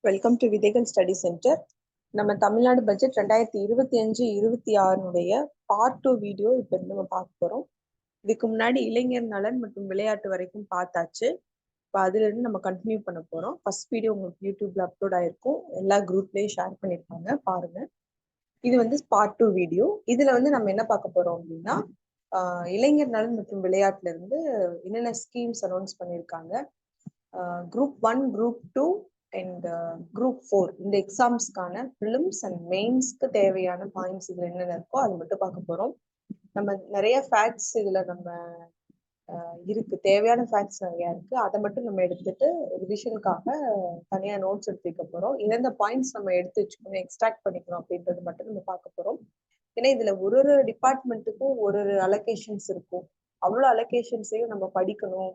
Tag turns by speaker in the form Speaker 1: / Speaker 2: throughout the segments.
Speaker 1: Welcome to விதைகள் study centre. நம்ம Tamil Nadu budget 2025-26 part 2 video இப்போ நம்ம பார்க்க போறோம். இதுக்கு முன்னாடி இளைஞர் நலன் மற்றும் விளையாட்டு வரைக்கும் பார்த்தாச்சு. இப்போ அதுல இருந்து நம்ம கண்டினியூ பண்ண போறோம். ஃபர்ஸ்ட் வீடியோ உங்களுக்கு யூடியூப்ல அப்லோட் ஆயிருக்கும், எல்லா குரூப்லயும் ஷேர் பண்ணிருப்பாங்க, பாருங்க. இது பார்ட் 2 வீடியோ. இதுல நம்ம என்ன பார்க்க போறோம் அப்படின்னா, இளைஞர் நலன் மற்றும் விளையாட்டுல இருந்து என்னென்ன ஸ்கீம்ஸ் அனௌன்ஸ் பண்ணியிருக்காங்க, குரூப் 1, குரூப் 2 அண்ட் குரூப் 4 இந்த எக்ஸாம்ஸ்க்கான ப்ரிலிம்ஸ் அண்ட் மெயின்ஸ்க்கு தேவையான பாயிண்ட்ஸ் இதுல என்னென்ன இருக்கோ அது மட்டும் பார்க்க போறோம். நம்ம நிறைய ஃபேக்ட்ஸ் இதுல இருக்கு, தேவையான ஃபேக்ட்ஸ் நிறைய இருக்கு. அதை மட்டும் நம்ம எடுத்துட்டு ரிவிஷனுக்காக தனியா நோட்ஸ் எடுத்து வைக்க போறோம். எந்தெந்த பாயிண்ட்ஸ் நம்ம எடுத்து வச்சுக்கணும், எக்ஸ்ட்ராக்ட் பண்ணிக்கணும் அப்படின்றது மட்டும் நம்ம பார்க்க போறோம். ஏன்னா இதுல ஒரு ஒரு டிபார்ட்மெண்ட்டுக்கும் ஒரு ஒரு அலோகேஷன்ஸ் இருக்கும். அவ்வளவு அலோகேஷன்ஸையும் நம்ம படிக்கணும்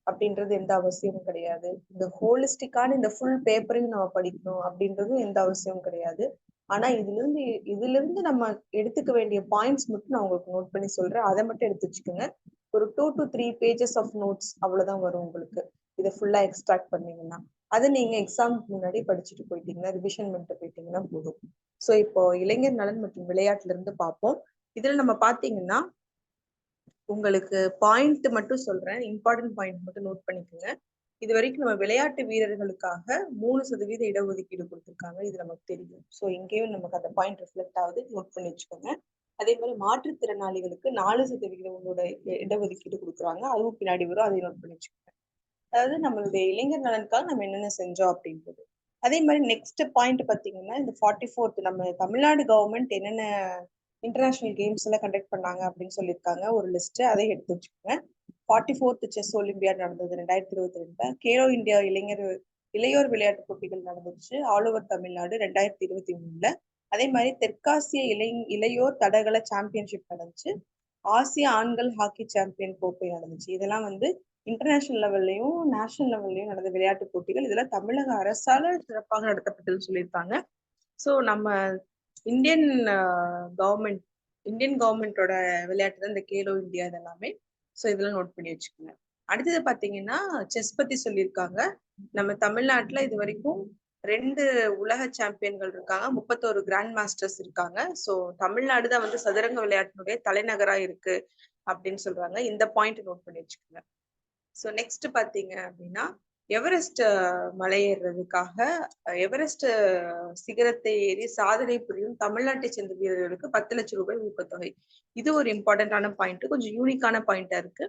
Speaker 1: அப்படின்றது எந்த அவசியமும் கிடையாது. இந்த ஹோலிஸ்டிக்கான இந்த ஃபுல் பேப்பரையும் நம்ம படிக்கணும் அப்படின்றதும் எந்த அவசியமும் கிடையாது. ஆனா இதுல இருந்து நம்ம எடுத்துக்க வேண்டிய பாயிண்ட்ஸ் மட்டும் நான் உங்களுக்கு நோட் பண்ணி சொல்றேன். அதை மட்டும் எடுத்து வச்சுக்கோங்க. ஒரு 2 to 3 pages ஆஃப் நோட்ஸ் அவ்வளவுதான் வரும் உங்களுக்கு. இதை ஃபுல்லா எக்ஸ்ட்ராக்ட் பண்ணீங்கன்னா அதை நீங்க எக்ஸாமுக்கு முன்னாடி படிச்சுட்டு போயிட்டீங்கன்னா, ரிவிஷன் பண்ணிட்டு போயிட்டீங்கன்னா போதும். ஸோ இப்போ இளைஞர் நலன் மற்றும் விளையாட்டுல இருந்து பார்ப்போம். இதுல நம்ம பாத்தீங்கன்னா உங்களுக்கு பாயிண்ட் மட்டும் சொல்றேன், இம்பார்ட்டன்ட் பாயிண்ட் மட்டும் நோட் பண்ணிக்கோங்க. இது வரைக்கும் நம்ம விளையாட்டு வீரர்களுக்காக 3% இடஒதுக்கீடு கொடுத்துருக்காங்க, இது நமக்கு தெரியும். ஸோ இங்கேயும் நமக்கு அந்த பாயிண்ட் ரிஃப்ளெக்ட் ஆகுது, நோட் பண்ணி வச்சுக்கோங்க. அதே மாதிரி மாற்றுத்திறனாளிகளுக்கு 4% இடஒதுக்கீடு கொடுக்குறாங்க, அதுவும் பின்னாடி வரும், அதை நோட் பண்ணி வச்சுக்கோங்க. அதாவது நம்மளுடைய இளைஞர் நலனுக்காக நம்ம என்னென்ன செஞ்சோம் அப்படின்றது. அதே மாதிரி நெக்ஸ்ட் பாயிண்ட் பாத்தீங்கன்னா, இந்த 44th நம்ம தமிழ்நாடு கவர்மெண்ட் என்னென்ன இன்டர்நேஷனல் கேம்ஸ் எல்லாம் கண்டக்ட் பண்ணாங்க அப்படின்னு சொல்லியிருக்காங்க, ஒரு லிஸ்ட், அதை எடுத்து வச்சுக்கோங்க. 44th செஸ் ஒலிம்பியாட் நடந்தது 2022. கேலோ இந்தியா இளையோர் விளையாட்டு போட்டிகள் நடந்துச்சு ஆல் ஓவர் தமிழ்நாடு 2023. அதே மாதிரி தெற்காசிய இளையோர் தடகள சாம்பியன்ஷிப் நடந்துச்சு. ஆசிய ஆண்கள் ஹாக்கி சாம்பியன் கோப்பை நடந்துச்சு. இதெல்லாம் இன்டர்நேஷனல் லெவல்லையும் நேஷனல் லெவல்லையும் நடந்த விளையாட்டு போட்டிகள். இதெல்லாம் தமிழக அரசால சிறப்பாக நடத்தப்பட்டதுன்னு சொல்லியிருக்காங்க. ஸோ நம்ம இந்தியன் கவர்மெண்டோட விளையாட்டு தான் இந்த கேலோ இந்தியா இதெல்லாமே. ஸோ இதெல்லாம் நோட் பண்ணி வச்சுக்கோங்க. அடுத்தது பாத்தீங்கன்னா செஸ் பத்தி சொல்லியிருக்காங்க. நம்ம தமிழ்நாட்டுல இது வரைக்கும் 2 உலக சாம்பியன்கள் இருக்காங்க, 31 கிராண்ட் மாஸ்டர்ஸ் இருக்காங்க. ஸோ தமிழ்நாடு தான் சதுரங்க விளையாட்டினுடைய தலைநகரா இருக்கு அப்படின்னு சொல்றாங்க. இந்த பாயிண்ட் நோட் பண்ணி வச்சுக்கோங்க. ஸோ நெக்ஸ்ட் பாத்தீங்க அப்படின்னா, எவரெஸ்ட் மலை ஏறுறதுக்காக எவரெஸ்ட் சிகரத்தை ஏறி சாதனை புரியும் தமிழ்நாட்டை சேர்ந்த வீரர்களுக்கு 10 லட்சம் ரூபாய் ஊக்கத்தொகை. இது ஒரு இம்பார்ட்டன்டான பாயிண்ட், கொஞ்சம் யூனிக்கான பாயிண்டா இருக்கு,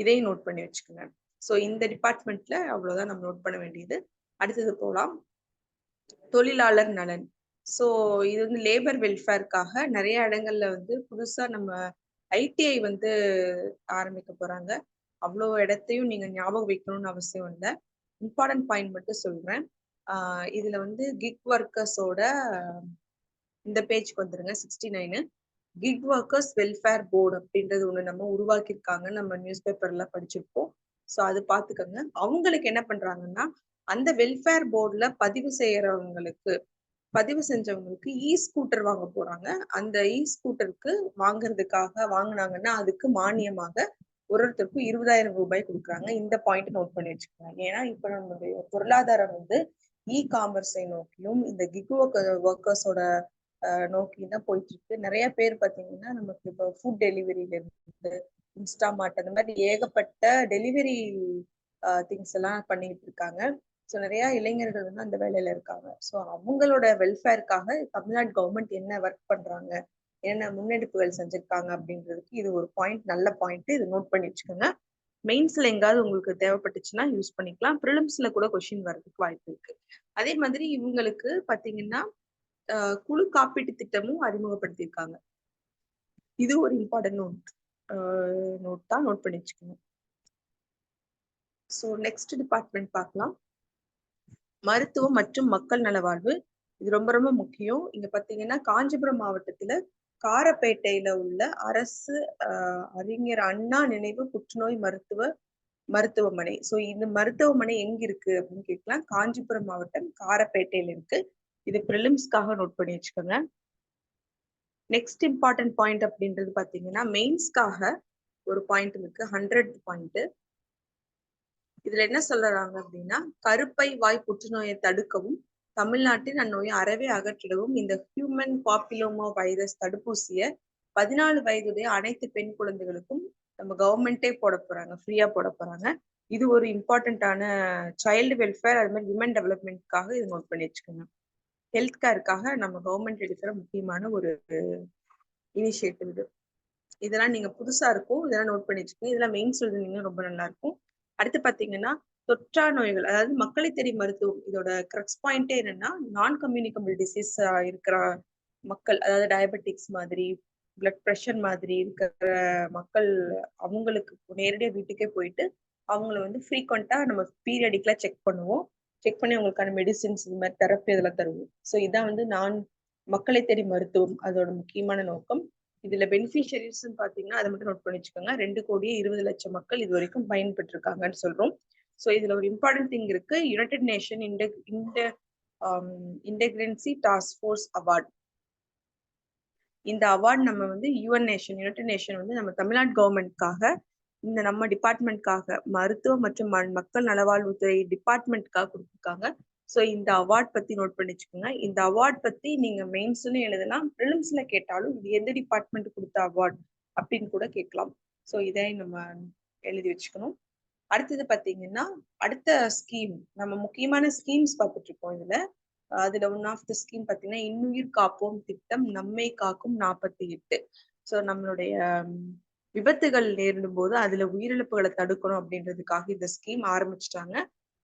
Speaker 1: இதையும் நோட் பண்ணி வச்சுக்கோங்க. ஸோ இந்த டிபார்ட்மெண்ட்ல அவ்வளவுதான் நம்ம நோட் பண்ண வேண்டியது. அடுத்தது போகலாம், தொழிலாளர் நலன். ஸோ இது லேபர் வெல்ஃபேருக்காக நிறைய இடங்கள்ல புதுசா நம்ம ஐடிஐ ஆரம்பிக்க போறாங்க. அவ்வளோ இடத்தையும் நீங்க ஞாபகம் வைக்கணும்னு அவசியம் இல்லை, இம்பார்ட்டன்ட் பாயிண்ட் மட்டும் சொல்றேன். இதுல கிக் ஒர்க்கர்ஸோட இந்த பேஜ்க்கு வந்துருங்க, 69. கிக் ஒர்க்கர்ஸ் வெல்ஃபேர் போர்டு அப்படின்றது ஒண்ணு நம்ம உருவாக்கியிருக்காங்க, நம்ம நியூஸ் பேப்பர்ல படிச்சிருப்போம். ஸோ அது பாத்துக்கோங்க. அவங்களுக்கு என்ன பண்றாங்கன்னா, அந்த வெல்ஃபேர் போர்டுல பதிவு செஞ்சவங்களுக்கு இ ஸ்கூட்டர் வாங்க போறாங்க. அந்த இ ஸ்கூட்டருக்கு வாங்கினாங்கன்னா அதுக்கு மானியமாக ஒருத்தருக்கும் 20,000 ரூபாய் கொடுக்குறாங்க. இந்த பாயிண்ட் நோட் பண்ணி வச்சுக்கோங்க. ஏன்னா இப்ப நம்மளுடைய பொருளாதாரம் இ காமர்ஸை நோக்கியும் இந்த கிக் ஒர்க்கர்ஸோட நோக்கியும் தான் போயிட்டு இருக்கு. நிறைய பேர் பாத்தீங்கன்னா நமக்கு இப்போ ஃபுட் டெலிவரியில இருந்து இன்ஸ்டாமார்ட் அந்த மாதிரி ஏகப்பட்ட டெலிவரி திங்ஸ் எல்லாம் பண்ணிட்டு இருக்காங்க. ஸோ நிறைய இளைஞர்கள் அந்த வேலையில இருக்காங்க. ஸோ அவங்களோட வெல்ஃபேருக்காக தமிழ்நாடு கவர்மெண்ட் என்ன ஒர்க் பண்றாங்க, என்ன முன்னெடுப்புகள் செஞ்சிருக்காங்க அப்படின்றதுக்கு இது ஒரு பாயிண்ட், நல்ல பாயிண்ட், இது நோட் பண்ணி வச்சுக்கோங்க. மெயின்ஸ்ல எங்காவது உங்களுக்கு தேவைப்பட்டுச்சுன்னா யூஸ் பண்ணிக்கலாம், ப்ரிலிம்ஸ்ல கூட கொஸ்டின் வர்றதுக்கு வாய்ப்பு இருக்கு. அதே மாதிரி இவங்களுக்கு பாத்தீங்கன்னா குழு காப்பீட்டு திட்டமும் அறிமுகப்படுத்தியிருக்காங்க. இது ஒரு இம்பார்ட்டன்ட் நோட் தான், நோட் பண்ணி வச்சுக்கோங்க. ஸோ நெக்ஸ்ட் டிபார்ட்மெண்ட் பார்க்கலாம், மருத்துவம் மற்றும் மக்கள் நலவாழ்வு. இது ரொம்ப ரொம்ப முக்கியம். இங்க பாத்தீங்கன்னா காஞ்சிபுரம் மாவட்டத்துல காரப்பேட்டையில உள்ள அரசு அறிஞர் அண்ணா நினைவு புற்றுநோய் மருத்துவமனை. ஸோ இந்த மருத்துவமனை எங்க இருக்கு அப்படின்னு கேட்கலாம். காஞ்சிபுரம் மாவட்டம் காரப்பேட்டையில இருக்கு. இது ப்ரிலிம்ஸ்க்காக நோட் பண்ணி வச்சுக்கோங்க. நெக்ஸ்ட் இம்பார்ட்டன்ட் பாயிண்ட் அப்படின்றது பாத்தீங்கன்னா மெயின்ஸ்க்காக ஒரு பாயிண்ட் இருக்கு, 100th பாயிண்ட். இதுல என்ன சொல்றாங்க அப்படின்னா, கருப்பை வாய் புற்றுநோயை தடுக்கவும் தமிழ்நாட்டில் அந்நோயை அறவே அகற்றிடவும் இந்த ஹியூமன் பாப்பிலோமா வைரஸ் தடுப்பூசியை 14 வயதுடைய அனைத்து பெண் குழந்தைகளுக்கும் நம்ம கவர்மெண்டே போட போறாங்க, ஃப்ரீயா போட போறாங்க. இது ஒரு இம்பார்ட்டன்டான சைல்டு வெல்ஃபேர், அது மாதிரி விமன் டெவலப்மெண்ட்காக இது நோட் பண்ணி வச்சுக்கோங்க. ஹெல்த் கேருக்காக நம்ம கவர்மெண்ட் எடுக்கிற முக்கியமான ஒரு இனிஷியேட்டிவ் இது. இதெல்லாம் நீங்க புதுசா இருக்கும், இதெல்லாம் நோட் பண்ணி வச்சுக்கோங்க. இதெல்லாம் மெயின்ஸ் எழுதுனீங்கன்னா ரொம்ப நல்லா இருக்கும். அடுத்து பாத்தீங்கன்னா தொற்றா நோய்கள், அதாவது மக்களை தேடி மருத்துவம். இதோட கிரக்ஸ் பாயிண்டே என்னன்னா நான் கம்யூனிகபிள் டிசீஸ் இருக்கிற மக்கள், அதாவது டயபெட்டிக்ஸ் மாதிரி, பிளட் ப்ரெஷர் மாதிரி இருக்கிற மக்கள், அவங்களுக்கு நேரடியாக வீட்டுக்கே போயிட்டு அவங்கள வந்து ஃப்ரீக்வெண்டா நம்ம பீரியடிக்கலா செக் பண்ணுவோம். செக் பண்ணி அவங்களுக்கான மெடிசின்ஸ், இது மாதிரி தெரப்பி இதெல்லாம் தருவோம். ஸோ இதான் வந்து நான் மக்களை தேடி மருத்துவம், அதோட முக்கியமான நோக்கம். இதுல பெனிஃபிஷியரிஸ் பாத்தீங்கன்னா அதை மட்டும் நோட் பண்ணி வச்சுக்கோங்க. 2,20,00,000 மக்கள் இது வரைக்கும் பயன்பெற்று இருக்காங்கன்னு சொல்றோம். ஸோ இதுல ஒரு இம்பார்ட்டன்ட் திங் இருக்கு, United Nation interagency task force award. இந்த அவார்டு நம்ம வந்து யுனைடெட் நேஷன் வந்து நம்ம தமிழ்நாடு கவர்மெண்ட்காக, இந்த நம்ம டிபார்ட்மெண்ட்காக, மருத்துவ மற்றும் மக்கள் நலவாழ்வுத்துறை டிபார்ட்மெண்ட்காக கொடுத்துருக்காங்க. ஸோ இந்த அவார்ட் பத்தி நோட் பண்ணி வச்சுக்கோங்க. இந்த அவார்ட் பத்தி நீங்க மெயின்ஸ்ல எழுதலாம், ப்ரிலிம்ஸ்ல கேட்டாலும் இது எந்த டிபார்ட்மெண்ட் கொடுத்த அவார்ட் அப்படின்னு கூட கேட்கலாம். ஸோ இதை நம்ம எழுதி வச்சுக்கணும். அடுத்தது பாத்தீங்கன்னா அடுத்த ஸ்கீம், நம்ம முக்கியமான ஸ்கீம்ஸ் பார்த்துட்டு இருக்கோம் இதுல. அதுல ஒன் ஆஃப் த ஸ்கீம் பாத்தீங்கன்னா இன்னுயிர் காப்போம் திட்டம், நம்மை காக்கும் 48. ஸோ நம்மளுடைய விபத்துகள் நேரிடும் போது அதுல உயிரிழப்புகளை தடுக்கணும் அப்படின்றதுக்காக இந்த ஸ்கீம் ஆரம்பிச்சிட்டாங்க.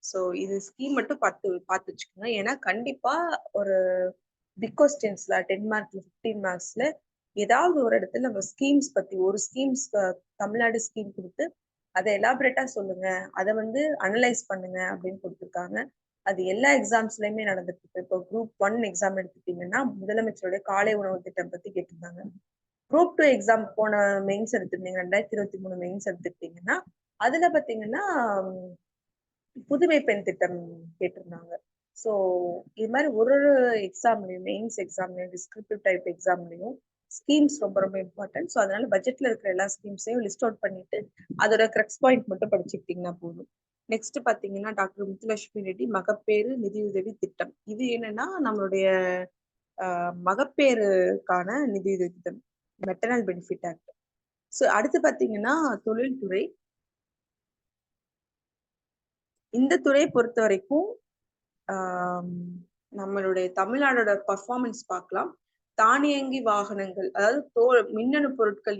Speaker 1: ஸோ இது ஸ்கீம் மட்டும் பார்த்து வச்சுக்கோங்க. ஏன்னா கண்டிப்பா ஒரு பிக் கொஸ்டின்ஸ்ல 10 மார்க்ல 15 மார்க்ஸ்ல ஏதாவது ஒரு இடத்துல நம்ம ஸ்கீம்ஸ் பத்தி, ஒரு ஸ்கீம்ஸ் தமிழ்நாடு ஸ்கீம் கொடுத்து அதை எலாபரேட்டா சொல்லுங்க, அதை வந்து அனலைஸ் பண்ணுங்க அப்படின்னு கொடுத்துருக்காங்க. அது எல்லா எக்ஸாம்ஸ்லயுமே நடந்துட்டு இருக்கு. இப்போ குரூப் 1 எக்ஸாம் எடுத்துட்டீங்கன்னா முதலமைச்சருடைய காலை உணவு திட்டம் பத்தி கேட்டிருந்தாங்க. குரூப் 2 எக்ஸாம் போன மெயின்ஸ் எடுத்துருந்தீங்க, 2023 மெயின்ஸ் எடுத்துக்கிட்டீங்கன்னா அதுல பாத்தீங்கன்னா புதுமை பெண் திட்டம் கேட்டிருந்தாங்க. ஸோ இது மாதிரி ஒரு எக்ஸாம்லையும், மெயின்ஸ் எக்ஸாம்லையும், டிஸ்கிரிப்டிவ் டைப் எக்ஸாம்லையும் ஸ்கீம்ஸ் ரொம்ப ரொம்ப இம்பார்ட்டன்ட். ஸோ அதனால பட்ஜெட்ல இருக்கிற எல்லா ஸ்கீம்ஸையும் லிஸ்ட் அவுட் பண்ணிட்டு அதோட கிரக்ஸ் பாயிண்ட் மட்டும் படிச்சுக்கிட்டீங்கன்னா போதும். நெக்ஸ்ட் பாத்தீங்கன்னா டாக்டர் முத்துலட்சுமி ரெட்டி மகப்பேறு நிதியுதவி திட்டம். இது என்னன்னா நம்மளுடைய மகப்பேறுக்கான நிதியுதவி திட்டம், மெட்டர்னல் பெனிஃபிட் ஆக்ட். ஸோ அடுத்து பாத்தீங்கன்னா தொழில்துறை. இந்த துறையை பொறுத்த வரைக்கும் நம்மளுடைய தமிழ்நாடோட பர்ஃபார்மன்ஸ் பார்க்கலாம். தானியங்கி வாகனங்கள், அதாவது மின்னணு பொருட்கள்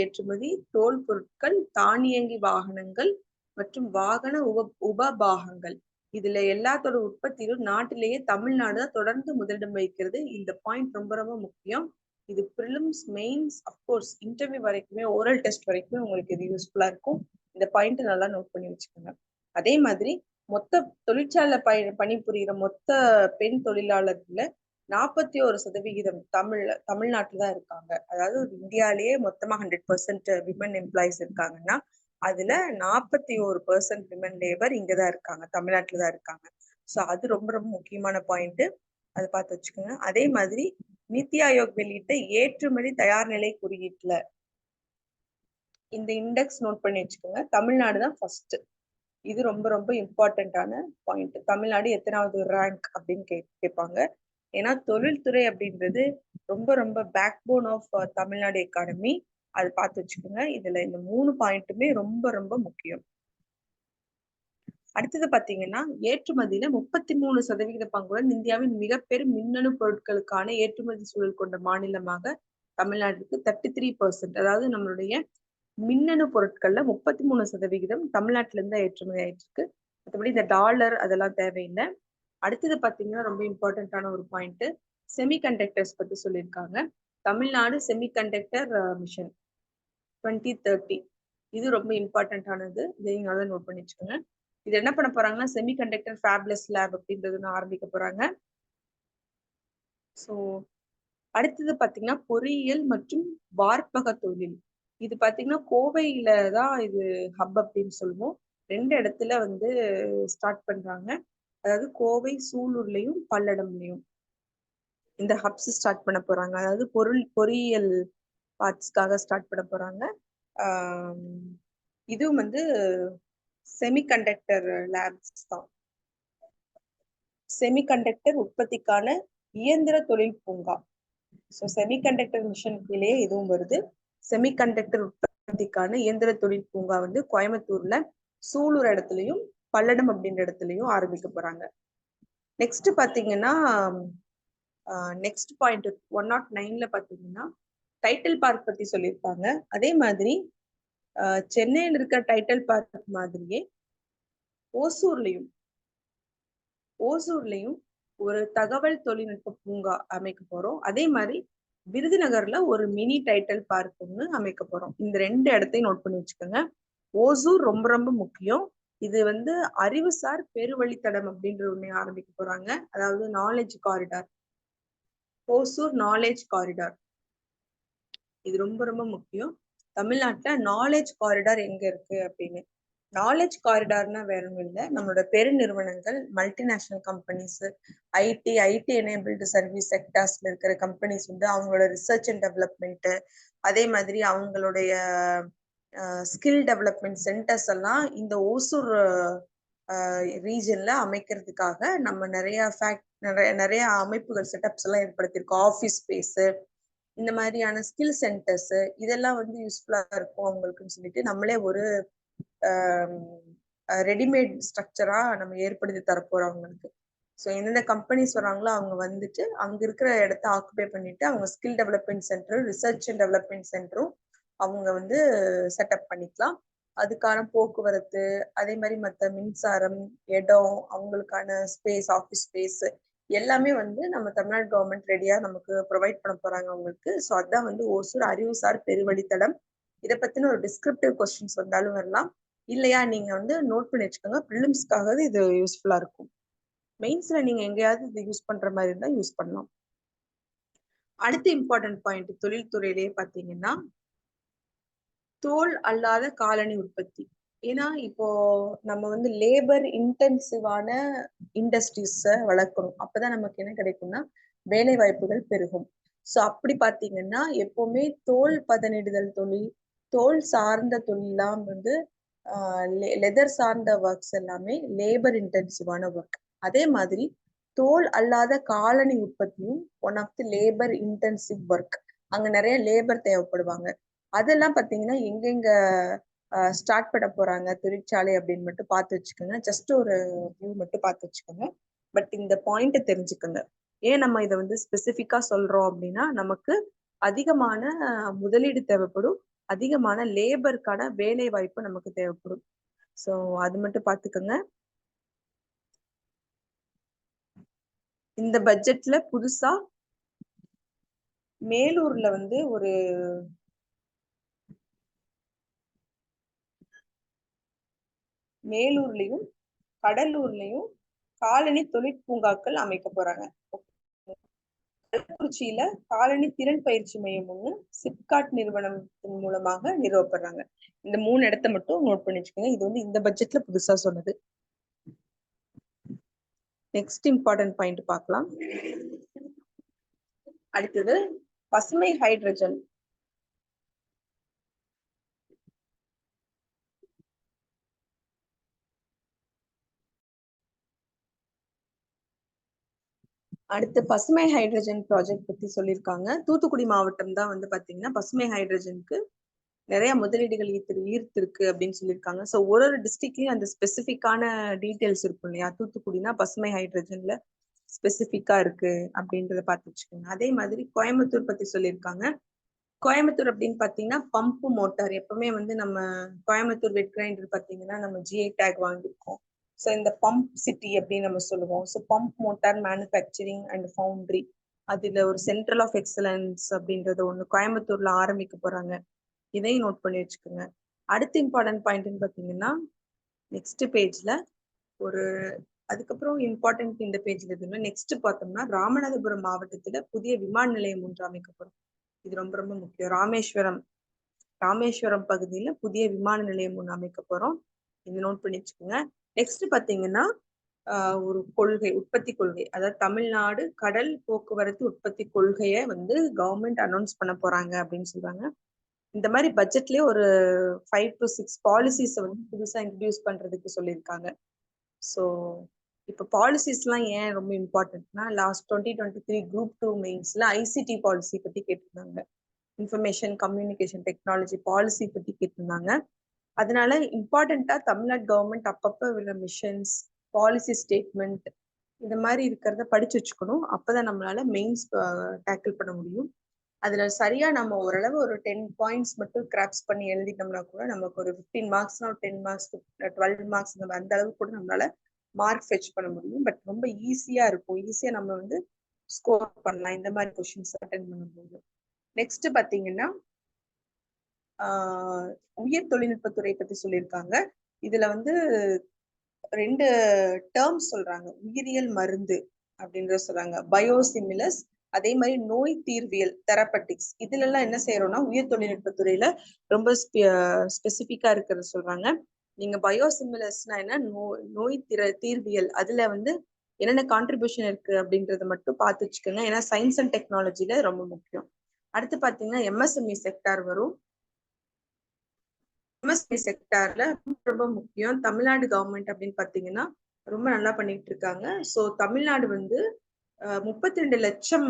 Speaker 1: ஏற்றுமதி, தோல் பொருட்கள், தானியங்கி வாகனங்கள் மற்றும் வாகன உபபாகங்கள், இதுல எல்லாத்தோட உற்பத்தியிலும் நாட்டிலேயே தமிழ்நாடு தான் தொடர்ந்து முதலிடம் வைக்கிறது. இந்த பாயிண்ட் ரொம்ப ரொம்ப முக்கியம். இது ப்ரிலிம்ஸ், மெயின்ஸ், அப்கோர்ஸ் இன்டர்வியூ வரைக்குமே, ஓரல் டெஸ்ட் வரைக்குமே உங்களுக்கு இது யூஸ்ஃபுல்லா இருக்கும். இந்த பாயிண்ட் நல்லா நோட் பண்ணி வச்சுக்கோங்க. அதே மாதிரி மொத்த தொழிற்சாலை பணிபுரிகிற மொத்த பெண் தொழிலாளர்ல 41% தமிழ்நாட்டுல தான் இருக்காங்க. அதாவது இந்தியாலேயே மொத்தமா 100% விமன் எம்ப்ளாயிஸ் இருக்காங்கன்னா அதுல 41% விமன் லேபர் இங்கதான் இருக்காங்க, தமிழ்நாட்டுலதான் இருக்காங்க. ஸோ அது ரொம்ப ரொம்ப முக்கியமான பாயிண்ட், அதை பார்த்து வச்சுக்கோங்க. அதே மாதிரி நித்தி ஆயோக் வெளியிட்ட ஏற்றுமதி தயார் நிலை குறியீட்டுல இந்த இண்டெக்ஸ் நோட் பண்ணி வச்சுக்கோங்க. தமிழ்நாடு தான் ஃபர்ஸ்ட். இது ரொம்ப ரொம்ப இம்பார்ட்டன்டான பாயிண்ட். தமிழ்நாடு எத்தனாவது ரேங்க் அப்படின்னு கேட்பாங்க. ஏன்னா தொழில்துறை அப்படின்றது ரொம்ப ரொம்ப backbone of Tamil Nadu economy. அது பார்த்து வச்சுக்கோங்க. இதுல இந்த 3 பாயிண்ட்டுமே ரொம்ப ரொம்ப முக்கியம். அடுத்தது பாத்தீங்கன்னா ஏற்றுமதியில 33% பங்குடன் இந்தியாவின் மிகப்பெரும் மின்னணு பொருட்களுக்கான ஏற்றுமதி சூழல் கொண்ட மாநிலமாக தமிழ்நாட்டுக்கு 33%, அதாவது நம்மளுடைய மின்னணு பொருட்கள்ல 33% தமிழ்நாட்டுல இருந்து ஏற்றுமதி ஆயிட்டு இருக்கு. மற்றபடி இந்த டாலர் அதெல்லாம் தேவையில்லை. அடுத்தது பாத்தீங்கன்னா ரொம்ப இம்பார்ட்டன்டான ஒரு பாயிண்ட், செமிகண்டக்டர்ஸ் பத்தி சொல்லியிருக்காங்க. தமிழ்நாடு செமிகண்டக்டர் மிஷன் 2030, இது ரொம்ப இம்பார்ட்டன்டானது. இதையும் நல்லா நோட் பண்ணி வச்சுக்கோங்க. இது என்ன பண்ண போறாங்கன்னா செமிகண்டக்டர் ஃபேப்லெஸ் லேப் அப்படின்றது ஆரம்பிக்க போறாங்க. ஸோ அடுத்தது பாத்தீங்கன்னா பொறியியல் மற்றும் வார்ப்பக தொழில். இது பாத்தீங்கன்னா கோவையில தான் இது ஹப் அப்படின்னு சொல்லுவோம். 2 இடத்துல வந்து ஸ்டார்ட் பண்றாங்க. அதாவது கோவை, சூலூர்லயும் பல்லடம்லயும் இந்த ஹப்ஸ் ஸ்டார்ட் பண்ண போறாங்க. அதாவது பொறியியல் பார்ட்ஸ்க்காக ஸ்டார்ட் பண்ண போறாங்க. இதுவும் வந்து செமிகண்டக்டர் லேப்ஸ் தான். செமிகண்டக்டர் உற்பத்திக்கான இயந்திர தொழில் பூங்கா. ஸோ செமிகண்டக்டர் மிஷன் கீழே இதுவும் வருது. செமிகண்டக்டர் உற்பத்திக்கான இயந்திர தொழில் பூங்கா வந்து கோயம்புத்தூர்ல சூலூர் இடத்துலயும் பல்லடம் அப்படின்ற இடத்துலயும் ஆரம்பிக்க போறாங்க. நெக்ஸ்ட் பாத்தீங்கன்னா நெக்ஸ்ட் பாயிண்ட் 109ல பாத்தீங்கன்னா டைட்டில் பார்க் பத்தி சொல்லியிருப்பாங்க. அதே மாதிரி சென்னையில் இருக்கிற டைட்டில் பார்க் மாதிரியே ஓசூர்லயும் ஒரு தகவல் தொழில்நுட்ப பூங்கா அமைக்க போறோம். அதே மாதிரி விருதுநகர்ல ஒரு மினி டைட்டில் பார்க் ஒன்று அமைக்க போறோம். இந்த 2 இடத்தையும் நோட் பண்ணி வச்சுக்கோங்க. ஓசூர் ரொம்ப ரொம்ப முக்கியம். இது வந்து அறிவுசார் பெருவழித்தடம் அப்படின்ற ஒண்ணு ஆரம்பிக்க போறாங்க. அதாவது knowledge corridor. Hosur knowledge corridor இது ரொம்ப ரொம்ப முக்கியம். தமிழ்நாட்டுல நாலேஜ் காரிடார் எங்க இருக்கு அப்படின்னு. நாலேஜ் காரிடார்னா வேற ஒன்றும் இல்லை, நம்மளோட பெருநிறுவனங்கள் multinational companies, IT enabled service செக்டார்ஸ்ல இருக்கிற கம்பெனிஸ் வந்து அவங்களோட ரிசர்ச் அண்ட் டெவலப்மெண்ட், அதே மாதிரி அவங்களுடைய ஸ்கில் டெவலப்மெண்ட் சென்டர்ஸ் எல்லாம் இந்த ஓசூர் ரீஜன்ல அமைக்கிறதுக்காக நம்ம நிறைய அமைப்புகள் செட்டப்ஸ் எல்லாம் ஏற்படுத்தியிருக்கோம். ஆஃபீஸ் ஸ்பேஸ், இந்த மாதிரியான ஸ்கில் சென்டர்ஸ் இதெல்லாம் வந்து யூஸ்ஃபுல்லா இருக்கும் அவங்களுக்குன்னு சொல்லிட்டு நம்மளே ஒரு ரெடிமேட் ஸ்ட்ரக்சரா நம்ம ஏற்படுத்தி தரப்போறோம் அவங்களுக்கு. ஸோ எந்தெந்த கம்பெனிஸ் வராங்களோ அவங்க வந்துட்டு அங்க இருக்கிற இடத்த ஆக்குபை பண்ணிட்டு அவங்க ஸ்கில் டெவலப்மெண்ட் சென்டரும் ரிசர்ச் அண்ட் டெவலப்மெண்ட் சென்டரும் அவங்க வந்து செட்டப் பண்ணிக்கலாம். அதுக்கான போக்குவரத்து, அதே மாதிரி மற்ற மின்சாரம், இடம், அவங்களுக்கான ஸ்பேஸ், ஆஃபீஸ் ஸ்பேஸ் எல்லாமே வந்து நம்ம தமிழ்நாடு கவர்மெண்ட் ரெடியா நமக்கு ப்ரொவைட் பண்ண போறாங்க அவங்களுக்கு. ஸோ அதான் வந்து ஓசூர் அறிவுசார் பெருவழித்தடம். இதை பத்தின ஒரு டிஸ்கிரிப்டிவ் கொஸ்டின்ஸ் வந்தாலும் வரலாம். இல்லையா நீங்க வந்து நோட் பண்ணி வச்சுக்கோங்க, ப்ரிலிம்ஸ்க்காக இது யூஸ்ஃபுல்லா இருக்கும். மெயின்ஸ்ல நீங்க எங்கேயாவது இது யூஸ் பண்ற மாதிரி இருந்தா யூஸ் பண்ணலாம். அடுத்த இம்பார்ட்டன்ட் பாயிண்ட் தொழில்துறையிலேயே பாத்தீங்கன்னா தோல் அல்லாத காலணி உற்பத்தி. ஏன்னா இப்போ நம்ம வந்து லேபர் இன்டென்சிவான இண்டஸ்ட்ரீஸ வளர்க்கணும். அப்பதான் நமக்கு என்ன கிடைக்கும்னா வேலை வாய்ப்புகள் பெருகும். ஸோ அப்படி பாத்தீங்கன்னா எப்பவுமே தோல் பதனிடுதல் தொழில், தோல் சார்ந்த தொழிலாம் வந்து லெதர் சார்ந்த ஒர்க்ஸ் எல்லாமே லேபர் இன்டென்சிவான ஒர்க். அதே மாதிரி தோல் அல்லாத காலணி உற்பத்தியும் one of the labour intensive work. அங்க நிறைய லேபர் தேவைப்படுவாங்க. அதெல்லாம் பாத்தீங்கன்னா எங்கெங்க ஸ்டார்ட் பண்ண போறாங்க தொழிற்சாலை அப்படின்னு மட்டும் பார்த்து வச்சுக்கோங்க. ஜஸ்ட் ஒரு வியூ மட்டும் பார்த்து வச்சுக்கோங்க. பட் இந்த பாயிண்ட தெரிஞ்சுக்கோங்க. ஏன் நம்ம இதை வந்து ஸ்பெசிஃபிக்கா சொல்றோம் அப்படின்னா நமக்கு அதிகமான முதலீடு தேவைப்படும், அதிகமான லேபருக்கான வேலை வாய்ப்பு நமக்கு தேவைப்படும். ஸோ அது மட்டும் பார்த்துக்கோங்க. இந்த பட்ஜெட்ல புதுசா மேலூர்ல வந்து ஒரு மேலூர்லயும் கடலூர்லயும் காலனி தொழிற்பூங்காக்கள் அமைக்க போறாங்க. கள்ளக்குறிச்சியில காலனி திறன் பயிற்சி மையம் ஒண்ணு சிப்காட் நிறுவனத்தின் மூலமாக நிறுவப்படுறாங்க. இந்த 3 இடத்த மட்டும் நோட் பண்ணி வச்சுக்கோங்க. இது வந்து இந்த பட்ஜெட்ல புதுசா சொன்னது. நெக்ஸ்ட் இம்பார்ட்டன்ட் பாயிண்ட் பார்க்கலாம். அடுத்தது பசுமை ஹைட்ரஜன். அடுத்து பசுமை ஹைட்ரஜன் ப்ராஜெக்ட் பத்தி சொல்லியிருக்காங்க. தூத்துக்குடி மாவட்டம் தான் வந்து பாத்தீங்கன்னா பசுமை ஹைட்ரஜனுக்கு நிறைய முதலீடுகள் ஈர்த்திருக்கு அப்படின்னு சொல்லியிருக்காங்க. ஸோ ஒரு டிஸ்ட்ரிக்ட்லயும் அந்த ஸ்பெசிஃபிக்கான டீட்டெயில்ஸ் இருக்கும் இல்லையா. தூத்துக்குடினா பசுமை ஹைட்ரஜன்ல ஸ்பெசிஃபிக்கா இருக்கு அப்படின்றத பார்த்து வச்சுக்கோங்க. அதே மாதிரி கோயம்புத்தூர் பத்தி சொல்லியிருக்காங்க. கோயம்புத்தூர் அப்படின்னு பாத்தீங்கன்னா பம்பு மோட்டார். எப்பவுமே வந்து நம்ம கோயம்புத்தூர் வெட் கிரைண்டர் பாத்தீங்கன்னா நம்ம GI டேக் வாங்கியிருக்கோம். ஸோ இந்த பம்ப் சிட்டி அப்படின்னு நம்ம சொல்லுவோம். So pump motor manufacturing and foundry, அதுல ஒரு சென்ட்ரல் ஆஃப் எக்ஸலன்ஸ் அப்படின்றது ஒண்ணு கோயம்புத்தூர்ல ஆரம்பிக்க போறாங்க. இதையும் நோட் பண்ணி வச்சுக்கோங்க. அடுத்த இம்பார்ட்டன்ட் பாயிண்ட்னு பாத்தீங்கன்னா நெக்ஸ்ட் பேஜ்ல ஒரு அதுக்கப்புறம் இம்பார்ட்டன்ட் இந்த பேஜ்ல எதுவுமே. நெக்ஸ்ட் பார்த்தோம்னா ராமநாதபுரம் மாவட்டத்துல புதிய விமான நிலையம் ஒன்று அமைக்கப்படும். இது ரொம்ப ரொம்ப முக்கியம். ராமேஸ்வரம் பகுதியில புதிய விமான நிலையம் ஒன்று அமைக்க போறோம். இது நோட் பண்ணி வச்சுக்கோங்க. நெக்ஸ்ட் பாத்தீங்கன்னா ஒரு கொள்கை, உற்பத்தி கொள்கை, அதாவது தமிழ்நாடு கடல் போக்குவரத்து உற்பத்தி கொள்கையை வந்து கவர்மெண்ட் அனௌன்ஸ் பண்ண போறாங்க அப்படின்னு சொல்றாங்க. இந்த மாதிரி பட்ஜெட்லயே ஒரு 5 to 6 பாலிசிஸை வந்து புதுசா இன்ட்ரடியூஸ் பண்றதுக்கு சொல்லியிருக்காங்க. ஸோ இப்போ பாலிசிஸ்லாம் ஏன் ரொம்ப இம்பார்ட்டன்ட்னா லாஸ்ட் 2023 குரூப் 2 மெயின்ஸ்ல ஐசிடி பாலிசி பத்தி கேட்டிருந்தாங்க. இன்ஃபர்மேஷன் கம்யூனிகேஷன் டெக்னாலஜி பாலிசி பத்தி கேட்டிருந்தாங்க. அதனால இம்பார்ட்டண்டா தமிழ்நாடு கவர்மெண்ட் அப்பப்போ விடுற மிஷன்ஸ், பாலிசி ஸ்டேட்மெண்ட் இந்த மாதிரி இருக்கிறத படிச்சு வச்சுக்கணும். அப்பதான் நம்மளால மெயின்ஸ் டேக்கிள் பண்ண முடியும். அதுல சரியா நம்ம ஓரளவு ஒரு 10 பாயிண்ட்ஸ் மட்டும் கிராப்ஸ் பண்ணி எழுதிட்டோம்னா கூட நமக்கு ஒரு 15 மார்க்ஸ்னா 10 மார்க்ஸ் 12 மார்க்ஸ் அந்த அளவுக்கு கூட நம்மளால மார்க் ஃபெச் பண்ண முடியும். பட் ரொம்ப ஈஸியா இருக்கும். ஈஸியா நம்ம வந்து ஸ்கோர் பண்ணலாம் இந்த மாதிரி கொஸ்டின்ஸ் அட்டென்ட் பண்ணும்போது. நெக்ஸ்ட் பாத்தீங்கன்னா உயர் தொழில்நுட்பத்துறை பத்தி சொல்லியிருக்காங்க. இதுல வந்து 2 டேர்ம்ஸ் சொல்றாங்க. உயிரியல் மருந்து அப்படின்றத சொல்றாங்க. பயோசிமிலஸ், அதே மாதிரி நோய் தீர்வியல் தெரபட்டிக்ஸ். இதுல எல்லாம் என்ன செய்யறோம்னா உயர் தொழில்நுட்பத்துறையில ரொம்ப ஸ்பெசிபிக்கா இருக்கிறது சொல்றாங்க. நீங்க பயோசிமிலஸ்னா என்ன, நோய் தீர்வியல் அதுல வந்து என்னென்ன கான்ட்ரிபியூஷன் இருக்கு அப்படின்றத மட்டும் பார்த்து வச்சுக்கோங்க. ஏன்னா சயின்ஸ் அண்ட் டெக்னாலஜில ரொம்ப முக்கியம். அடுத்து பாத்தீங்கன்னா எம்எஸ்எம்இ செக்டார் வரும். எம்எஸ்எம்இ செக்டார்ல ரொம்ப முக்கியம். தமிழ்நாடு கவர்மெண்ட் அப்படின்னு பாத்தீங்கன்னா ரொம்ப நல்லா பண்ணிட்டு இருக்காங்க. ஸோ தமிழ்நாடு வந்து 32 லட்சம்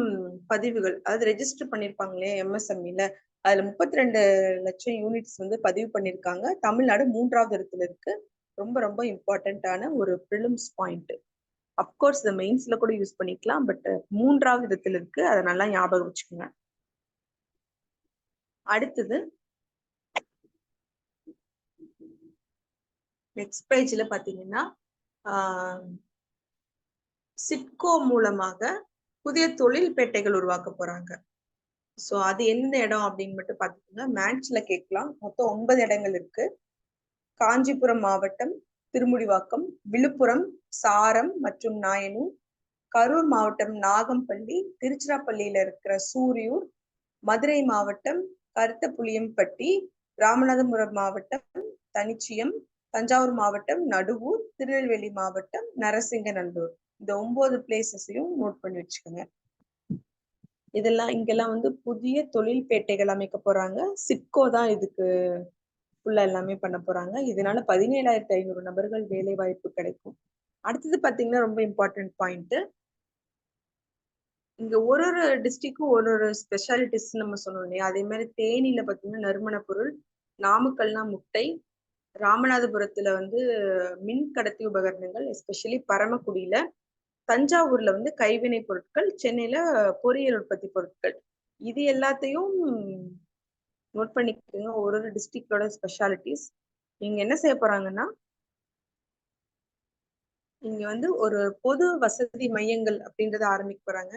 Speaker 1: பதிவுகள், அதாவது ரெஜிஸ்டர் பண்ணிருப்பாங்களே எம்எஸ்எம்இல, அதுல 32 லட்சம் யூனிட்ஸ் வந்து பதிவு பண்ணிருக்காங்க. தமிழ்நாடு 3வது இடத்துல இருக்கு. ரொம்ப ரொம்ப இம்பார்ட்டன்டான ஒரு ப்ரிலிம்ஸ் பாயிண்ட். அப்கோர்ஸ் இந்த மெயின்ஸ்ல கூட யூஸ் பண்ணிக்கலாம், பட் 3வது இடத்துல இருக்கு. அதை நல்லா ஞாபகம் வச்சுக்கோங்க. அடுத்தது நெக்ஸ்ட் பேஜ்ல பாத்தீங்கன்னா சிட்கோ மூலமாக புதிய தொழில்பேட்டைகள் உருவாக்க போறாங்க. சோ அது எந்த இடம் அப்படின்னு மட்டும் பாத்துக்கோங்க. மேட்ச்ல கேட்கலாம். மொத்தம் 9 இடங்கள் இருக்கு. காஞ்சிபுரம் மாவட்டம் திருமுடிவாக்கம், விழுப்புரம் சாரம் மற்றும் நாயனூர், கரூர் மாவட்டம் நாகம்பள்ளி, திருச்சிராப்பள்ளியில இருக்கிற சூரியூர், மதுரை மாவட்டம் கருத்தப்புளியம்பட்டி, ராமநாதபுரம் மாவட்டம் தனிச்சியம், தஞ்சாவூர் மாவட்டம் நடுவூர், திருநெல்வேலி மாவட்டம் நரசிங்கநல்லூர். இந்த 9 பிளேசஸையும் நோட் பண்ணி வச்சுக்கோங்க. இதெல்லாம் இங்கெல்லாம் வந்து புதிய தொழில்பேட்டைகள் அமைக்க போறாங்க. சிட்கோ தான் இதுக்கு ஃபுல்லா எல்லாமே பண்ண போறாங்க. இதனால 17,500 நபர்கள் வேலை வாய்ப்பு கிடைக்கும். அடுத்தது பாத்தீங்கன்னா ரொம்ப இம்பார்ட்டன்ட் பாயிண்ட். இங்க ஒரு ஒரு டிஸ்ட்ரிக்டும் ஒரு ஒரு ஸ்பெஷாலிட்டிஸ் நம்ம சொன்னோம் இல்லையா, அதே மாதிரி தேனியில பாத்தீங்கன்னா நறுமண பொருள், நாமக்கல்னா முட்டை, ராமநாதபுரத்துல வந்து மின் கடத்தி உபகரணங்கள், எஸ்பெஷலி பரமக்குடியில, தஞ்சாவூர்ல வந்து கைவினை பொருட்கள், சென்னையில பொறியியல் உற்பத்தி பொருட்கள். இது எல்லாத்தையும் நோட் பண்ணிக்கோங்க. ஒரு ஒரு டிஸ்ட்ரிக்டோட ஸ்பெஷாலிட்டிஸ். நீங்க என்ன செய்ய போறாங்கன்னா இங்க வந்து ஒரு பொது வசதி மையங்கள் அப்படின்றத ஆரம்பிக்க போறாங்க.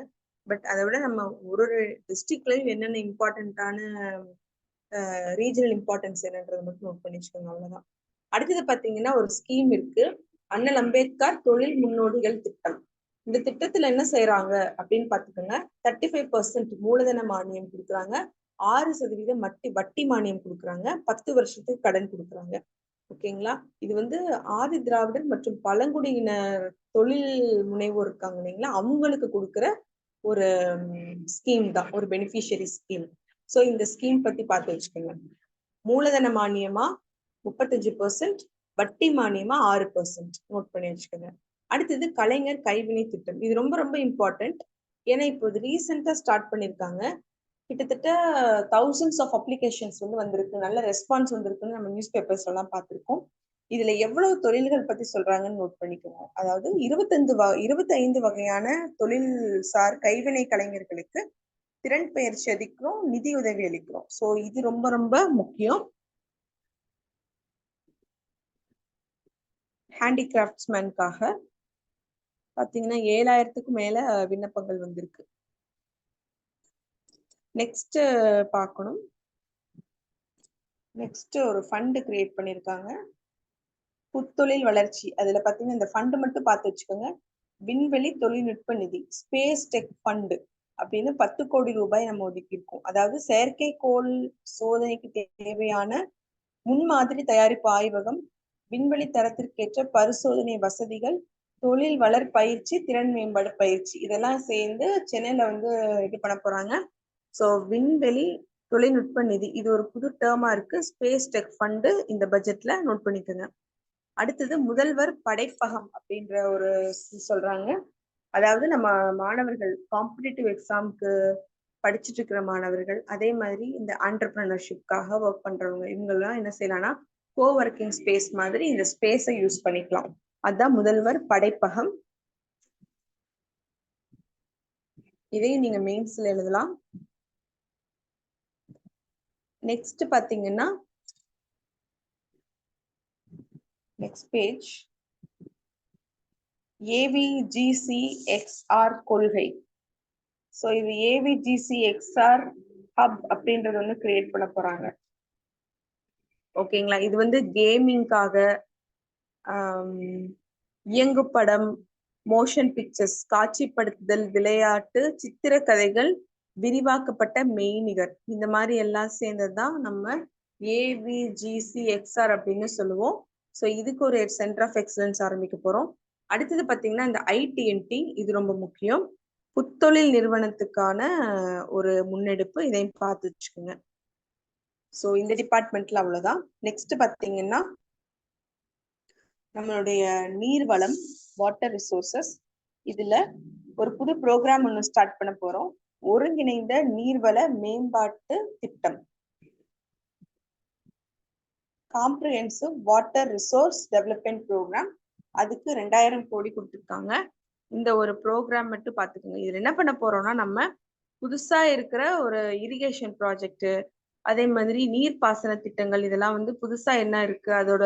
Speaker 1: பட் அதை விட நம்ம ஒரு ஒரு டிஸ்ட்ரிக்ட்லயும் என்னென்ன இம்பார்ட்டன்டான ரீஜனல் இம்பார்ட்டன்ஸ் என்னன்றதை மட்டும் நோட் பண்ணி வச்சுக்கோங்க. அவ்வளவுதான். அடுத்தது பாத்தீங்கன்னா ஒரு ஸ்கீம் இருக்கு, அண்ணல் அம்பேத்கர் தொழில் முன்னோடிகள் திட்டம். இந்த திட்டத்துல என்ன செய்யறாங்க அப்படின்னு பாத்துக்கோங்க. 35% மூலதன மானியம் கொடுக்குறாங்க, 6% வட்டி மானியம் கொடுக்குறாங்க, 10 வருஷத்துக்கு கடன் கொடுக்குறாங்க. ஓகேங்களா. இது வந்து ஆதி திராவிடர் மற்றும் பழங்குடியினர் தொழில் முனைவோர் இருக்காங்க இல்லைங்களா, அவங்களுக்கு கொடுக்குற ஒரு ஸ்கீம் தான், ஒரு பெனிஃபிஷியரி ஸ்கீம். ஸோ இந்த ஸ்கீம் பத்தி பார்த்து வச்சுக்கோங்க. மூலதன மானியமா 35%, வட்டி மானியமா 6%. நோட் பண்ணி வச்சுக்கோங்க. அடுத்தது கலைஞர் கைவினை திட்டம். இது ரொம்ப ரொம்ப இம்பார்ட்டன்ட். ஏன்னா இப்போ இது ரீசெண்டா ஸ்டார்ட் பண்ணிருக்காங்க. கிட்டத்தட்ட தௌசண்ட்ஸ் ஆஃப் அப்ளிகேஷன்ஸ் வந்து வந்திருக்கு, நல்ல ரெஸ்பான்ஸ் வந்திருக்குன்னு நம்ம நியூஸ் பேப்பர்ஸ் எல்லாம் பார்த்திருக்கோம். இதுல எவ்வளவு தொழில்கள் பத்தி சொல்றாங்கன்னு நோட் பண்ணிக்கோங்க. அதாவது 25 வகையான தொழில் சார் கைவினை கலைஞர்களுக்கு திறன் பயிற்சி அளிக்கிறோம், நிதி உதவி அளிக்கிறோம். சோ இது ரொம்ப ரொம்ப முக்கியம். ஹேண்டிகிராஃப்ட்ஸ்மேனுக்காக பாத்தீங்கன்னா 7,000க்கும் மேல விண்ணப்பங்கள் வந்திருக்கு. நெக்ஸ்ட் பார்க்கணும். நெக்ஸ்ட் ஒரு ஃபண்ட் கிரியேட் பண்ணிருக்காங்க, புத்தொழில் வளர்ச்சி. அதுல பாத்தீங்கன்னா இந்த ஃபண்ட் மட்டும் பார்த்து வச்சுக்கோங்க. விண்வெளி தொழில்நுட்ப நிதி, ஸ்பேஸ் டெக் ஃபண்ட் அப்படின்னு 10 கோடி ரூபாய் நம்ம ஒதுக்கி இருக்கோம். அதாவது செயற்கைக்கோள் சோதனைக்கு தேவையான முன்மாதிரி தயாரிப்பு ஆய்வகம், விண்வெளி தரத்திற்கேற்ற பரிசோதனை வசதிகள், தொழில் வளர் பயிற்சி, திறன் மேம்பாடு பயிற்சி, இதெல்லாம் சேர்ந்து சென்னையில வந்து இது பண்ண போறாங்க. ஸோ விண்வெளி தொழில்நுட்ப நிதி இது ஒரு புது டேர்மா இருக்கு. ஸ்பேஸ் டெக் ஃபண்டு இந்த பட்ஜெட்ல நோட் பண்ணிக்கோங்க. அடுத்தது முதல்வர் படைப்பகம் அப்படின்ற ஒரு சொல்றாங்க. அதாவது நம்ம மாணவர்கள் காம்படிட்டிவ் எக்ஸாமுக்கு படிச்சுட்டு இருக்கிற மாணவர்கள், அதே மாதிரி இந்த ஆண்டர்பிரினர்ஷிப்காக ஒர்க் பண்றவங்க, இவங்கெல்லாம் என்ன செய்யலாம்னா கோ ஒர்க்கிங் ஸ்பேஸ் மாதிரி இந்த ஸ்பேஸை யூஸ் பண்ணிக்கலாம். அதுதான் முதல்வர் படைப்பகம். இதையும் நீங்க மெயின்ஸ்ல எழுதலாம். நெக்ஸ்ட் பாத்தீங்கன்னா நெக்ஸ்ட் பேஜ் AVGCXR கொள்கை. ஸோ இது AVGCXR ஹப் அப்படின்றது வந்து கிரியேட் பண்ண போறாங்க. ஓகேங்களா? இது வந்து கேமிங்காக, இயங்குப்படம், மோஷன் பிக்சர்ஸ், காட்சிப்படுத்துதல், விளையாட்டு, சித்திரக்கதைகள், விரிவாக்கப்பட்ட மெய்நிகர், இந்த மாதிரி எல்லாம் சேர்ந்ததுதான் நம்ம AVGCXR அப்படின்னு சொல்லுவோம். ஸோ இதுக்கு ஒரு சென்டர் ஆஃப் எக்ஸலன்ஸ் ஆரம்பிக்க போறோம். அடுத்தது பார்த்தீங்கன்னா இந்த ITNT, இது ரொம்ப முக்கியம். புத்தொழில் நிறுவனத்துக்கான ஒரு முன்னெடுப்பு, இதையும் பார்த்து வச்சுக்கோங்க. ஸோ இந்த டிபார்ட்மெண்ட்ல அவ்வளவுதான். நெக்ஸ்ட் பார்த்தீங்கன்னா நம்மளுடைய நீர்வளம், வாட்டர் ரிசோர்சஸ், இதுல ஒரு புது ப்ரோக்ராம் ஒன்று ஸ்டார்ட் பண்ண போறோம். ஒருங்கிணைந்த நீர்வள மேம்பாட்டு திட்டம், comprehensive water resource development programme. அதுக்கு 2000 கோடி கொடுத்துருக்காங்க. இந்த ஒரு ப்ரோக்ராம் மட்டும் பார்த்துக்கோங்க. இதுல என்ன பண்ண போறோம்னா நம்ம புதுசா இருக்கிற ஒரு இரிகேஷன் ப்ராஜெக்ட், அதே மாதிரி நீர்ப்பாசன திட்டங்கள், இதெல்லாம் வந்து புதுசா என்ன இருக்கு அதோட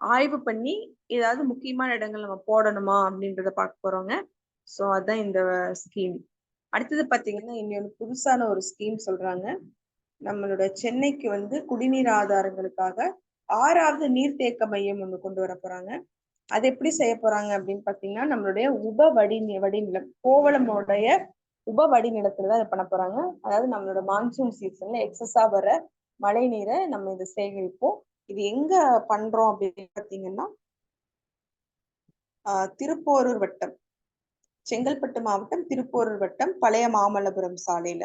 Speaker 1: ஆய்வு பண்ணி ஏதாவது முக்கியமான இடங்கள் நம்ம போடணுமா அப்படின்றத பார்க்க போறோங்க. ஸோ அதான் இந்த ஸ்கீம். அடுத்தது பார்த்தீங்கன்னா இன்னொரு புதுசான ஒரு ஸ்கீம் சொல்றாங்க. நம்மளோட சென்னைக்கு வந்து குடிநீர் ஆதாரங்களுக்காக 6வது நீர்த்தேக்க மையம் ஒன்று கொண்டு வர போறாங்க. அது எப்படி செய்ய போறாங்க அப்படின்னு பார்த்தீங்கன்னா நம்மளுடைய வடிநிலம், கோவளமுடைய வடிநிலத்துல தான் பண்ண போறாங்க. அதாவது நம்மளோட மான்சூன் சீசன்ல எக்ஸஸா வர மழை நீரை நம்ம இதை சேகரிப்போம். இது எங்க பண்றோம் அப்படின்னு பார்த்தீங்கன்னா திருப்போரூர் வட்டம், செங்கல்பட்டு மாவட்டம் திருப்போரூர் வட்டம் பழைய மாமல்லபுரம் சாலையில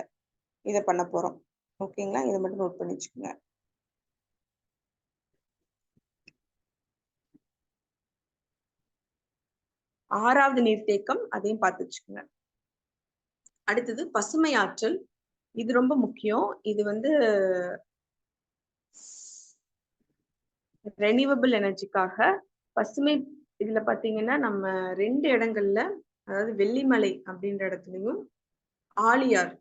Speaker 1: இதை பண்ண போறோம். ஓகேங்களா? இதை மட்டும் நோட் பண்ணி வச்சுக்கோங்க. ஆறாவது நீர்த்தேக்கம், அதையும் பார்த்து வச்சுக்கோங்க. அடுத்தது பசுமை ஆற்றல், இது ரொம்ப முக்கியம். இது வந்து ரெனியூவபிள் எனர்ஜிக்காக பசுமை. இதுல பாத்தீங்கன்னா நம்ம 2 இடங்கள்ல, அதாவது வெள்ளிமலை அப்படின்ற இடத்துலயும் ஆழியார்,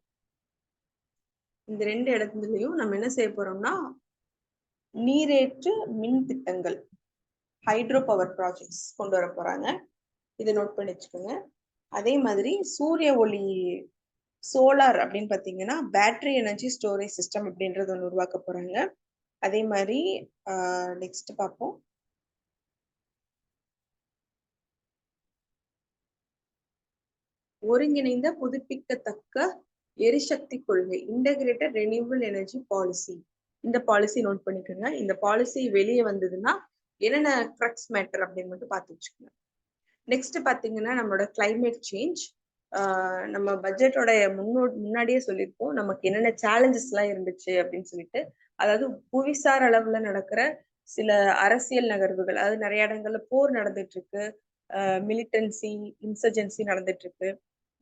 Speaker 1: இந்த 2 இடத்துலயும் நம்ம என்ன செய்ய போறோம்னா நீரேற்று மின் திட்டங்கள், ஹைட்ரோ பவர் ப்ராஜெக்ட்ஸ் கொண்டு வர போறாங்க. இதை நோட் பண்ணி வச்சுக்கோங்க. அதே மாதிரி சூரிய ஒளி சோலார் அப்படின்னு பாத்தீங்கன்னா பேட்டரி எனர்ஜி ஸ்டோரேஜ் சிஸ்டம் அப்படின்றது ஒன்று உருவாக்க போறாங்க. அதே மாதிரி நெக்ஸ்ட் பார்ப்போம். ஒருங்கிணைந்த புதுப்பிக்கத்தக்க எரிசக்தி கொள்கை, இன்டகிரேட்டட் ரெனியூவபிள் எனர்ஜி பாலிசி, இந்த பாலிசி நோட் பண்ணிக்கோங்க. இந்த பாலிசி வெளியே வந்ததுன்னா என்னென்ன கிரக்ஸ் மேட்டர் அப்படின்னு மட்டும் பார்த்து வச்சுக்கோங்க. நெக்ஸ்ட் பாத்தீங்கன்னா நம்மளோட கிளைமேட் சேஞ்ச். நம்ம பட்ஜெட்டோட முன்னாடியே சொல்லியிருப்போம் நமக்கு என்னென்ன சேலஞ்சஸ் எல்லாம் இருந்துச்சு அப்படின்னு சொல்லிட்டு. அதாவது புவிசார் அளவுல நடக்கிற சில அரசியல் நகர்வுகள், அதாவது நிறைய இடங்கள்ல போர் நடந்துட்டு இருக்கு, மிலிட்டன்சி, இன்சர்ஜென்சி நடந்துட்டு இருக்கு,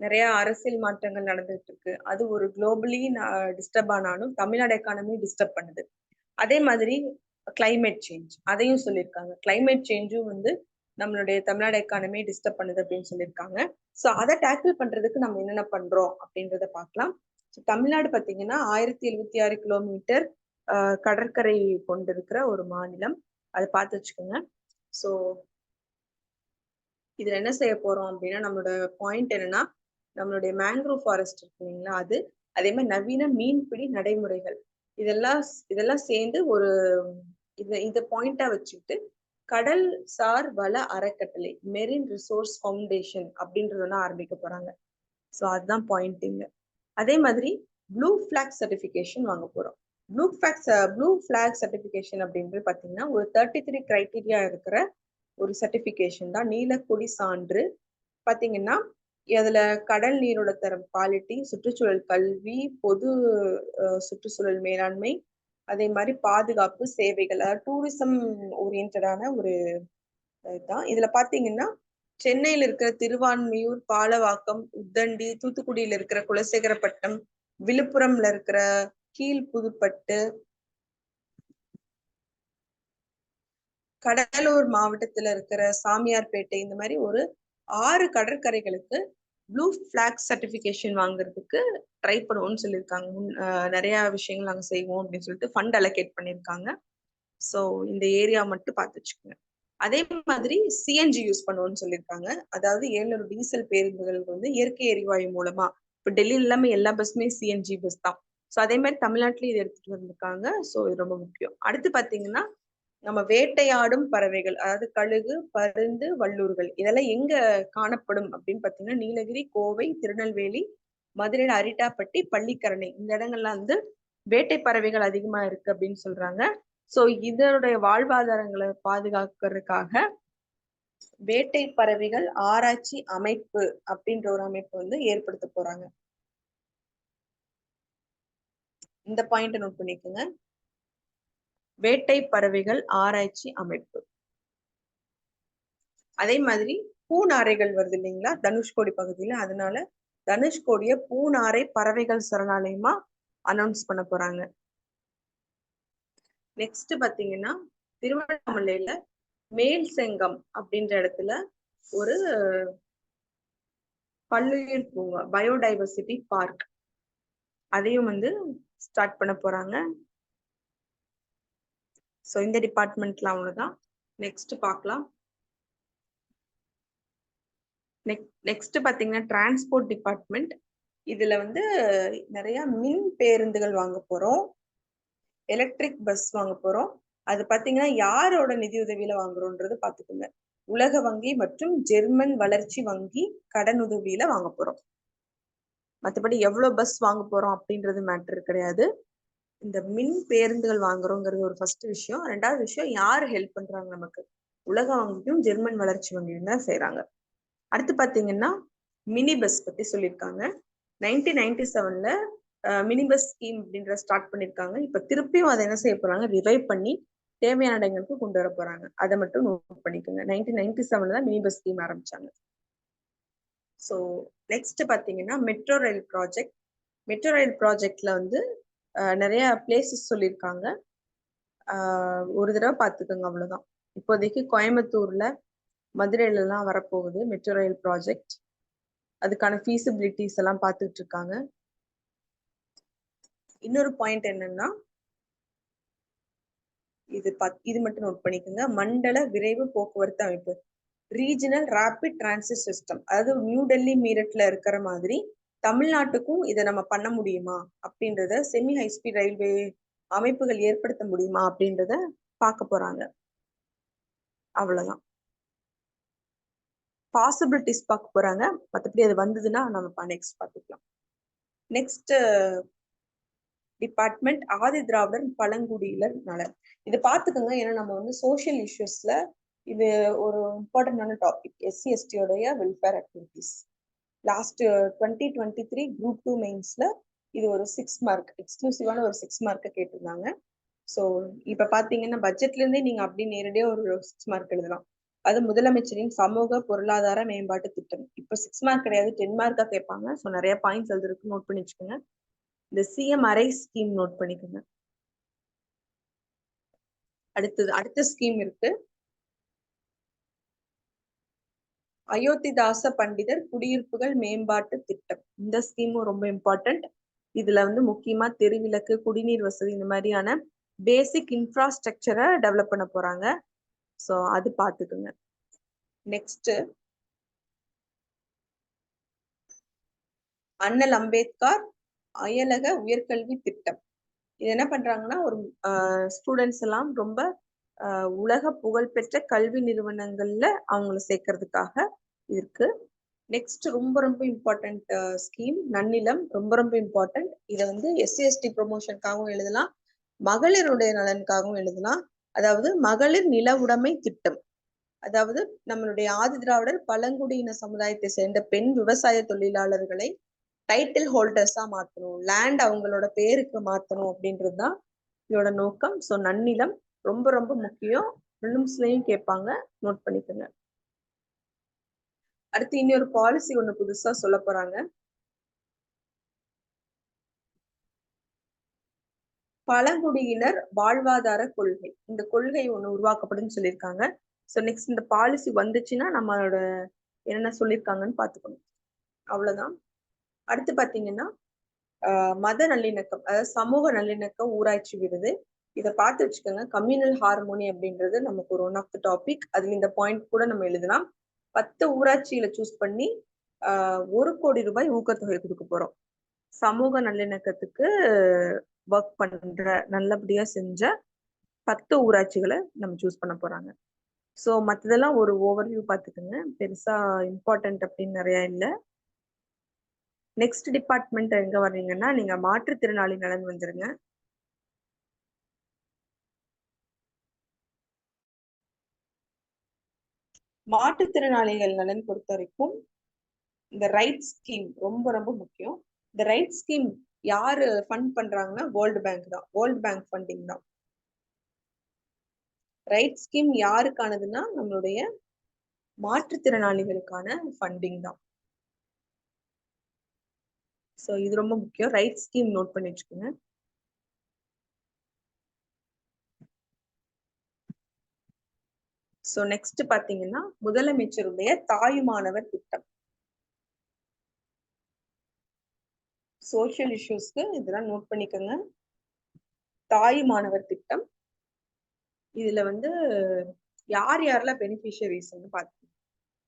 Speaker 1: நிறைய அரசியல் மாற்றங்கள் நடந்துட்டு இருக்கு. அது ஒரு குளோபலி டிஸ்டர்ப் ஆனாலும் தமிழ்நாடு எக்கானமி டிஸ்டர்ப் பண்ணுது. அதே மாதிரி கிளைமேட் சேஞ்ச், அதையும் சொல்லியிருக்காங்க. கிளைமேட் சேஞ்சும் வந்து நம்மளுடைய தமிழ்நாடு எக்கானமி டிஸ்டர்ப் பண்ணுது அப்படின்னு சொல்லியிருக்காங்க. ஸோ அதை டேக்கிள் பண்றதுக்கு நம்ம என்னென்ன பண்றோம் அப்படின்றத பார்க்கலாம். ஸோ தமிழ்நாடு பார்த்தீங்கன்னா 1076 கிலோமீட்டர் கடற்கரை கொண்டிருக்கிற ஒரு மாநிலம். அதை பார்த்து வச்சுக்கோங்க. ஸோ இதுல என்ன செய்ய போறோம் அப்படின்னா நம்மளோட பாயிண்ட் என்னன்னா நம்மளுடைய மேங்க்ரோவ் ஃபாரஸ்ட் இருக்கு இல்லைங்களா, அது, அதே மாதிரி நவீன மீன்பிடி நடைமுறைகள், இதெல்லாம் சேர்ந்து ஒரு இதை பாயிண்டா வச்சுக்கிட்டு கடல் சார் வள அறக்கட்டளை, மெரின் ரிசோர்ஸ் ஃபவுண்டேஷன் அப்படின்றத ஆரம்பிக்க போறாங்க. ஸோ அதுதான் பாயிண்டிங். அதே மாதிரி ப்ளூ ஃபிளாக் சர்டிஃபிகேஷன் வாங்க போறோம். ப்ளூ ஃபிளாக் சர்டிஃபிகேஷன் அப்படின்றது பார்த்தீங்கன்னா ஒரு 33 கிரைட்டீரியா இருக்கிற ஒரு சர்டிஃபிகேஷன் தான். நீலக்கொடி சான்று பார்த்தீங்கன்னா அதுல கடல் நீரோட தரம் குவாலிட்டி, சுற்றுச்சூழல் கல்வி, பொது சுற்றுச்சூழல் மேலாண்மை, அதே மாதிரி பாதுகாப்பு சேவைகள், அதாவது டூரிசம் ஓரியன்டான ஒரு இதுதான். இதுல பாத்தீங்கன்னா சென்னையில இருக்கிற திருவான்மியூர், பாலவாக்கம், உத்தண்டி, தூத்துக்குடியில இருக்கிற குலசேகரப்பட்டினம், விழுப்புரம்ல இருக்கிற கீழ்புதுப்பட்டு, கடலூர் மாவட்டத்துல இருக்கிற சாமியார்பேட்டை, இந்த மாதிரி ஒரு 6 கடற்கரைகளுக்கு ப்ளூ பிளாக் சர்டிபிகேஷன் வாங்குறதுக்கு ட்ரை பண்ணுவோம்னு சொல்லியிருக்காங்க. நிறைய விஷயங்கள் நாங்க செய்வோம் அப்படின்னு சொல்லிட்டு ஃபண்ட் அலோகேட் பண்ணியிருக்காங்க. ஸோ இந்த ஏரியா மட்டும் பார்த்து வச்சுக்கோங்க. அதே மாதிரி சிஎன்ஜி யூஸ் பண்ணுவோம்னு சொல்லியிருக்காங்க. அதாவது 700 டீசல் பேருந்துகளுக்கு வந்து இயற்கை எரிவாயு மூலமா, இப்போ டெல்லியில எல்லாமே எல்லா பஸ்ஸுமே சிஎன்ஜி பஸ் தான். ஸோ அதே மாதிரி தமிழ்நாட்டிலேயும் இதை எடுத்துட்டு வந்திருக்காங்க. ஸோ இது ரொம்ப முக்கியம். அடுத்து பாத்தீங்கன்னா நம்ம வேட்டையாடும் பறவைகள், அதாவது கழுகு, பருந்து, வல்லூர்கள், இதெல்லாம் எங்க காணப்படும் அப்படின்னு பாத்தீங்கன்னா நீலகிரி, கோவை, திருநெல்வேலி, மதுரையில அரிட்டாப்பட்டி, பள்ளிக்கரணை, இந்த இடங்கள்லாம் வந்து வேட்டை பறவைகள் அதிகமா இருக்கு அப்படின்னு சொல்றாங்க. சோ இதனுடைய வாழ்வாதாரங்களை பாதுகாக்கிறதுக்காக வேட்டை பறவைகள் ஆராய்ச்சி அமைப்பு அப்படின்ற ஒரு அமைப்பு வந்து ஏற்படுத்த போறாங்க. இந்த பாயிண்ட் நோட் பண்ணிக்கோங்க. வேட்டை பறவைகள் ஆராய்ச்சி அமைப்பு. அதே மாதிரி பூநாரைகள் வருது இல்லைங்களா தனுஷ்கோடி பகுதியில, அதனால தனுஷ்கோடிய பூநாரை பறவைகள் சரணாலயமா அனௌன்ஸ் பண்ண போறாங்க. நெக்ஸ்ட் பாத்தீங்கன்னா திருவண்ணாமலையில மேல் செங்கம் அப்படின்ற இடத்துல ஒரு பல்லுயிர் பூங்கா, பயோடைவர்சிட்டி பார்க், அதையும் வந்து ஸ்டார்ட் பண்ண போறாங்க. ஸோ இந்த டிபார்ட்மெண்ட்ல அவ்வளவுதான். நெக்ஸ்ட் பார்க்கலாம். நெக்ஸ்ட் பாத்தீங்கன்னா டிரான்ஸ்போர்ட் டிபார்ட்மெண்ட். இதுல வந்து நிறைய மின் பேருந்துகள் வாங்க போறோம், எலக்ட்ரிக் பஸ் வாங்க போறோம். அது பாத்தீங்கன்னா யாரோட நிதி உதவியில வாங்குறோம்ன்றது பாத்துக்கோங்க. உலக வங்கி மற்றும் ஜெர்மன் வளர்ச்சி வங்கி கடனுதவியில வாங்க போறோம். மற்றபடி எவ்வளவு பஸ் வாங்க போறோம் அப்படின்றது மேட்டர் கிடையாது. இந்த மின் பேருந்துகள் வாங்குறோங்கிறது ஒரு ஃபர்ஸ்ட் விஷயம். ரெண்டாவது விஷயம், யாரு ஹெல்ப் பண்றாங்க நமக்கு? உலக வங்கியும் ஜெர்மன் வளர்ச்சி வங்கியும் தான் செய்யறாங்க. அடுத்து பாத்தீங்கன்னா மினி பஸ் பத்தி சொல்லியிருக்காங்க. 1997ல மினி பஸ் ஸ்கீம் அப்படின்ற ஸ்டார்ட் பண்ணிருக்காங்க. இப்ப திருப்பியும் அதை என்ன செய்ய போறாங்க, ரிவைவ் பண்ணி தேவையான இடங்களுக்கு கொண்டு வர போறாங்க. அதை மட்டும் நோட் பண்ணிக்கோங்க. 1997ல தான் மினி பஸ் ஸ்கீம் ஆரம்பிச்சாங்க. ஸோ நெக்ஸ்ட் பாத்தீங்கன்னா metro rail project. Metro rail ப்ராஜெக்ட்ல வந்து நிறைய பிளேசஸ் சொல்லியிருக்காங்க. ஒரு தடவை பார்த்துக்கோங்க, அவ்வளவுதான். இப்போதைக்கு கோயம்புத்தூர்ல, மதுரையில எல்லாம் வரப்போகுது மெட்ரோ ரயில் ப்ராஜெக்ட். அதுக்கான ஃபீசிபிலிட்டிஸ் எல்லாம் பார்த்துட்டு இருக்காங்க. இன்னொரு பாயிண்ட் என்னன்னா, இது மட்டும் நோட் பண்ணிக்கோங்க. மண்டல விரைவு போக்குவரத்து அமைப்பு, ரீஜனல் ரேபிட் டிரான்சிட் சிஸ்டம். அதாவது நியூ டெல்லி மீரட்ல இருக்கிற மாதிரி தமிழ்நாட்டுக்கும் இதை நம்ம பண்ண முடியுமா அப்படின்றத, செமி ஹைஸ்பீட் ரயில்வே அமைப்புகள் ஏற்படுத்த முடியுமா அப்படின்றத பார்க்க போறாங்க. அவ்வளவுதான். பாசிபிலிட்டிஸ் பார்க்க போறாங்க. மற்றபடி அது வந்ததுன்னா நம்ம நெக்ஸ்ட் பார்த்துக்கலாம். நெக்ஸ்ட் டிபார்ட்மெண்ட் ஆதி திராவிடர் பழங்குடியினர் நலன். இது பார்த்துக்கோங்க. ஏன்னா நம்ம வந்து சோசியல் இஷ்யூஸ்ல இது ஒரு இம்பார்ட்டன்டான டாபிக். எஸ்சி எஸ்டியோடைய வெல்ஃபேர் ஆக்டிவிட்டிஸ். லாஸ்ட் 2023 குரூப் 2 மெயின்ஸ்ல இது ஒரு 6 மார்க் எக்ஸ்க்ளூசிவான ஒரு 6 மார்க்கை கேட்டிருந்தாங்க. ஸோ இப்ப பாத்தீங்கன்னா பட்ஜெட்ல இருந்தே நீங்க அப்படி நேரடியா ஒரு 6 மார்க் எழுதலாம். அது முதலமைச்சரின் சமூக பொருளாதார மேம்பாட்டு திட்டம். இப்ப 6 மார்க் கிடையாது, 10 மார்க்கா கேட்பாங்க. ஸோ நிறைய பாயிண்ட்ஸ் எழுதுறதுக்கு நோட் பண்ணி வச்சுக்கோங்க. இந்த சிஎம் அரை ஸ்கீம் நோட் பண்ணிக்கோங்க. அடுத்த ஸ்கீம் இருக்கு, அயோத்திதாச பண்டிதர் குடியிருப்புகள் மேம்பாட்டு திட்டம். இந்த ஸ்கீமும் ரொம்ப இம்பார்ட்டன்ட். இதுல வந்து முக்கியமா தெருவிளக்கு, குடிநீர் வசதி, இந்த மாதிரியான பேசிக் இன்ஃப்ராஸ்ட்ரக்சரை டெவலப் பண்ண போறாங்க. ஸோ அது பார்த்துக்குங்க. நெக்ஸ்ட் அண்ணல் அம்பேத்கர் அயலக உயர்கல்வி திட்டம். இது என்ன பண்றாங்கன்னா, ஒரு ஸ்டூடெண்ட்ஸ் எல்லாம் ரொம்ப உலக புகழ்பெற்ற கல்வி நிறுவனங்கள்ல அவங்கள சேர்க்கறதுக்காக இருக்கு. நெக்ஸ்ட் ரொம்ப ரொம்ப இம்பார்ட்டன்ட் ஸ்கீம் நன்னிலம். ரொம்ப ரொம்ப இம்பார்ட்டன்ட். இதை வந்து எஸ்சி எஸ்டி ப்ரொமோஷனுக்காகவும் எழுதலாம், மகளிருடைய நலனுக்காகவும் எழுதலாம். அதாவது மகளிர் நில உடைமை திட்டம். அதாவது நம்மளுடைய ஆதி திராவிடர் பழங்குடியின சமுதாயத்தை சேர்ந்த பெண் விவசாய தொழிலாளர்களை டைட்டில் ஹோல்டர்ஸா மாத்தணும், லேண்ட் அவங்களோட பேருக்கு மாத்தணும் அப்படின்றதுதான் இதோட நோக்கம். ஸோ நன்னிலம் ரொம்ப ரொம்ப முக்கியம். ப்ரிலிம்ஸ்லயும் கேட்பாங்க, நோட் பண்ணிக்கோங்க. அடுத்து இன்னொரு பாலிசி ஒண்ணு புதுசா சொல்ல போறாங்க. பழங்குடியினர் வாழ்வாதார கொள்கை. இந்த கொள்கை ஒண்ணு உருவாக்கப்படும் சொல்லியிருக்காங்க. ஸோ நெக்ஸ்ட் இந்த பாலிசி வந்துச்சுன்னா நம்மளோட என்னென்ன சொல்லியிருக்காங்கன்னு பாத்துக்கணும். அவ்வளவுதான். அடுத்து பாத்தீங்கன்னா மத நல்லிணக்கம், அதாவது சமூக நல்லிணக்கம் ஊராட்சி விருது. இதை பார்த்து வச்சுக்கோங்க. கம்யூனல் ஹார்மோனி அப்படின்றது நமக்கு ஒரு ஒன் ஆஃப் த டாபிக். அதுல இந்த பாயிண்ட் கூட நம்ம எழுதலாம். 10 ஊராட்சிகளை சூஸ் பண்ணி 1 கோடி ரூபாய் ஊக்கத்தொகை கொடுக்க போறோம். சமூக நல்லிணக்கத்துக்கு ஒர்க் பண்ற, நல்லபடியா செஞ்ச 10 ஊராட்சிகளை நம்ம சூஸ் பண்ண போறாங்க. ஸோ மற்றதெல்லாம் ஒரு ஓவர்வியூ பார்த்துக்கோங்க. பெருசா இம்பார்ட்டன்ட் அப்படின்னு நிறைய இல்லை. நெக்ஸ்ட் டிபார்ட்மெண்ட் எங்க வர்றீங்கன்னா, நீங்க மாற்றுத்திறனாளி நலன் வந்துருங்க. மாற்றுத்திறனாளிகள் நலன் பொறுத்த வரைக்கும் இந்த ரைட் ஸ்கீம் ரொம்ப ரொம்ப முக்கியம். இந்த ரைட் ஸ்கீம் யாரு ஃபண்ட் பண்றாங்கன்னா வேர்ல்டு பேங்க் தான். வேர்ல்டு பேங்க் ஃபண்டிங் தான். ரைட் ஸ்கீம் யாருக்கானதுன்னா நம்மளுடைய மாற்றுத்திறனாளிகளுக்கான ஃபண்டிங் தான். ஸோ இது ரொம்ப முக்கியம். ரைட் ஸ்கீம் நோட் பண்ணி வச்சுக்கோங்க. ஸோ நெக்ஸ்ட் பாத்தீங்கன்னா முதலமைச்சருடைய தாயுமானவர் திட்டம். சோசியல் இஷ்யூஸ்க்கு இதெல்லாம் நோட் பண்ணிக்கோங்க. தாயுமானவர் திட்டம். இதுல வந்து யார் யாரெல்லாம் பெனிஃபிஷியரிஸ்ன்னு பாத்தீங்க.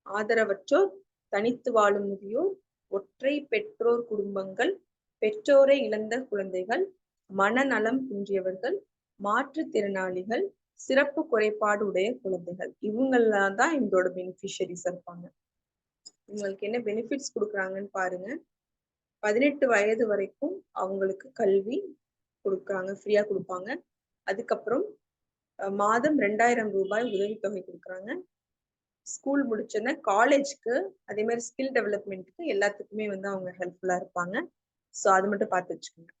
Speaker 1: ஆதரவற்றோர், தனித்து வாழும் முதியோர், ஒற்றை பெற்றோர் குடும்பங்கள், பெற்றோரை இழந்த குழந்தைகள், மனநலம் குன்றியவர்கள், மாற்றுத்திறனாளிகள், சிறப்பு குறைபாடு உடைய குழந்தைகள், இவங்கெல்லாம் தான் இதோட பெனிஃபிஷியரிஸ் இருப்பாங்க. இவங்களுக்கு என்ன பெனிஃபிட்ஸ் கொடுக்குறாங்கன்னு பாருங்க. 18 வயது வரைக்கும் அவங்களுக்கு கல்வி கொடுக்குறாங்க, ஃப்ரீயா கொடுப்பாங்க. அதுக்கப்புறம் மாதம் 2000 ரூபாய் உதவித்தொகை கொடுக்குறாங்க. ஸ்கூல் முடிச்சோன்னா காலேஜ்க்கு, அதே மாதிரி ஸ்கில் டெவலப்மெண்ட்டுக்கு எல்லாத்துக்குமே வந்து அவங்க ஹெல்ப்ஃபுல்லா இருப்பாங்க. ஸோ அது மட்டும் பார்த்து வச்சுக்கோங்க.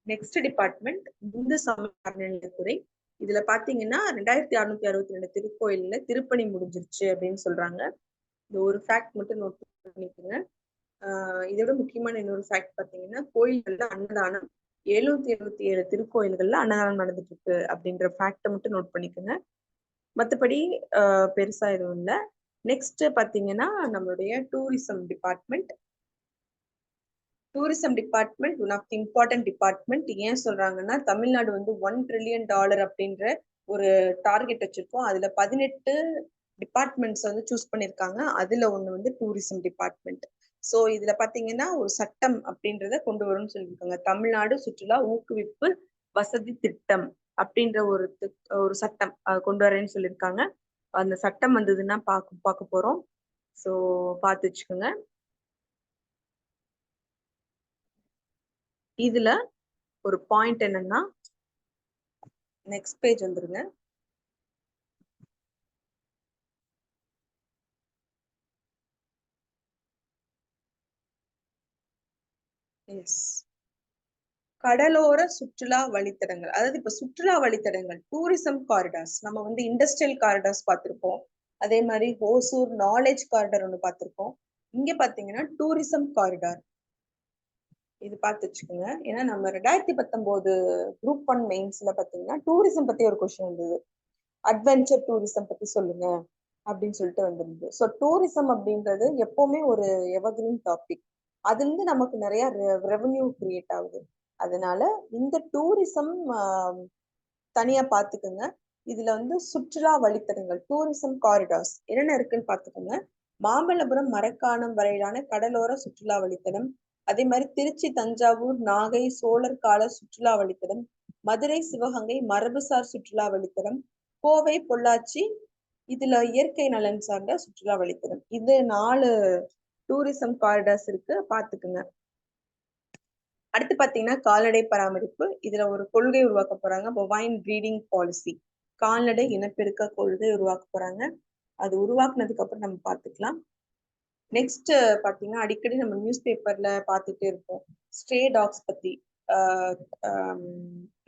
Speaker 1: நெக்ஸ்ட் டிபார்ட்மெண்ட் இந்து சமய அறநிலையத்துறை. இதுல பாத்தீங்கன்னா 2662 திருக்கோயில்ல திருப்பணி முடிஞ்சிருச்சு அப்படின்னு சொல்றாங்க. இந்த ஒரு ஃபேக்ட் மட்டும் நோட் பண்ணிக்கோங்க. இதோட முக்கியமான இன்னொரு ஃபேக்ட் பாத்தீங்கன்னா கோயில்கள்ல அன்னதானம் 777 திருக்கோயில்கள்ல அன்னதானம் நடந்துட்டு இருக்கு அப்படின்ற ஃபேக்டை மட்டும் நோட் பண்ணிக்கோங்க. மற்றபடி பெருசா எதுவும் இல்லை. நெக்ஸ்ட் பாத்தீங்கன்னா நம்மளுடைய tourism department. Tourism department one of the important department. ஏன் சொல்றாங்கன்னா தமிழ்நாடு வந்து $1 trillion அப்படின்ற ஒரு டார்கெட் வச்சிருக்கோம். அதுல 18 டிபார்ட்மெண்ட்ஸ் வந்து சூஸ் பண்ணிருக்காங்க. அதுல ஒண்ணு வந்து டூரிசம் டிபார்ட்மெண்ட். ஸோ இதுல பாத்தீங்கன்னா ஒரு சட்டம் அப்படின்றத கொண்டு வரும்னு சொல்லியிருக்காங்க. தமிழ்நாடு சுற்றுலா ஊக்குவிப்பு வசதி திட்டம் அப்படின்ற ஒரு சட்டம் கொண்டு வரேன்னு சொல்லியிருக்காங்க. அந்த சட்டம் வந்ததுன்னா பார்க்க போறோம். ஸோ பார்த்து வச்சுக்கோங்க. இதுல ஒரு பாயிண்ட் என்னன்னா, நெக்ஸ்ட் பேஜ் வந்துருங்க. எஸ், கடலோர சுற்றுலா வழித்தடங்கள். அதாவது இப்ப சுற்றுலா வழித்தடங்கள், டூரிசம் காரிடார்ஸ். நம்ம வந்து இண்டஸ்ட்ரியல் காரிடார்ஸ் பார்த்திருப்போம். அதே மாதிரி ஹோசூர் நாலேஜ் காரிடார் ஒன்று பார்த்திருப்போம். இங்க பாத்தீங்கன்னா டூரிசம் காரிடார். இது பார்த்து வச்சுக்கோங்க. ஏன்னா நம்ம 2019 குரூப் 1 மெயின்ஸ்ல பாத்தீங்கன்னா டூரிசம் பத்தி ஒரு கொஸ்டின் வந்தது. அட்வென்ச்சர் டூரிசம் பத்தி சொல்லுங்க அப்படின்னு சொல்லிட்டு வந்திருந்தது. ஸோ டூரிசம் அப்படின்றது எப்பவுமே ஒரு எவர்கிரீன் டாபிக். அதுல இருந்து நமக்கு நிறைய ரெவன்யூ கிரியேட் ஆகுது. அதனால இந்த டூரிசம் தனியா பாத்துக்கோங்க. இதுல வந்து சுற்றுலா வழித்தடங்கள், டூரிசம் காரிடார்ஸ் என்னென்ன இருக்குன்னு பாத்துக்கோங்க. மாமல்லபுரம் மரக்காணம் வரையிலான கடலோர சுற்றுலா வழித்தடம், அதே மாதிரி திருச்சி தஞ்சாவூர் நாகை சோழர் கால சுற்றுலா வழித்தடம், மதுரை சிவகங்கை மரபுசார் சுற்றுலா வழித்தடம், கோவை பொள்ளாச்சி இதுல இயற்கை நலன் சார்ந்த சுற்றுலா வழித்தடம். இது 4 டூரிசம் காரிடார்ஸ் இருக்கு, பாத்துக்குங்க. அடுத்து பாத்தீங்கன்னா கால்நடை பராமரிப்பு. இதுல ஒரு கொள்கை உருவாக்க போறாங்க, பொவைன் ப்ரீடிங் பாலிசி. கால்நடை இனப்பெருக்க கொள்கை உருவாக்க போறாங்க. அது உருவாக்குனதுக்கு அப்புறம் நம்ம பாத்துக்கலாம். நெக்ஸ்ட் பாத்தீங்கன்னா அடிக்கடி நம்ம நியூஸ் பேப்பர்ல பாத்துட்டே இருப்போம் ஸ்ட்ரே டாக்ஸ் பத்தி.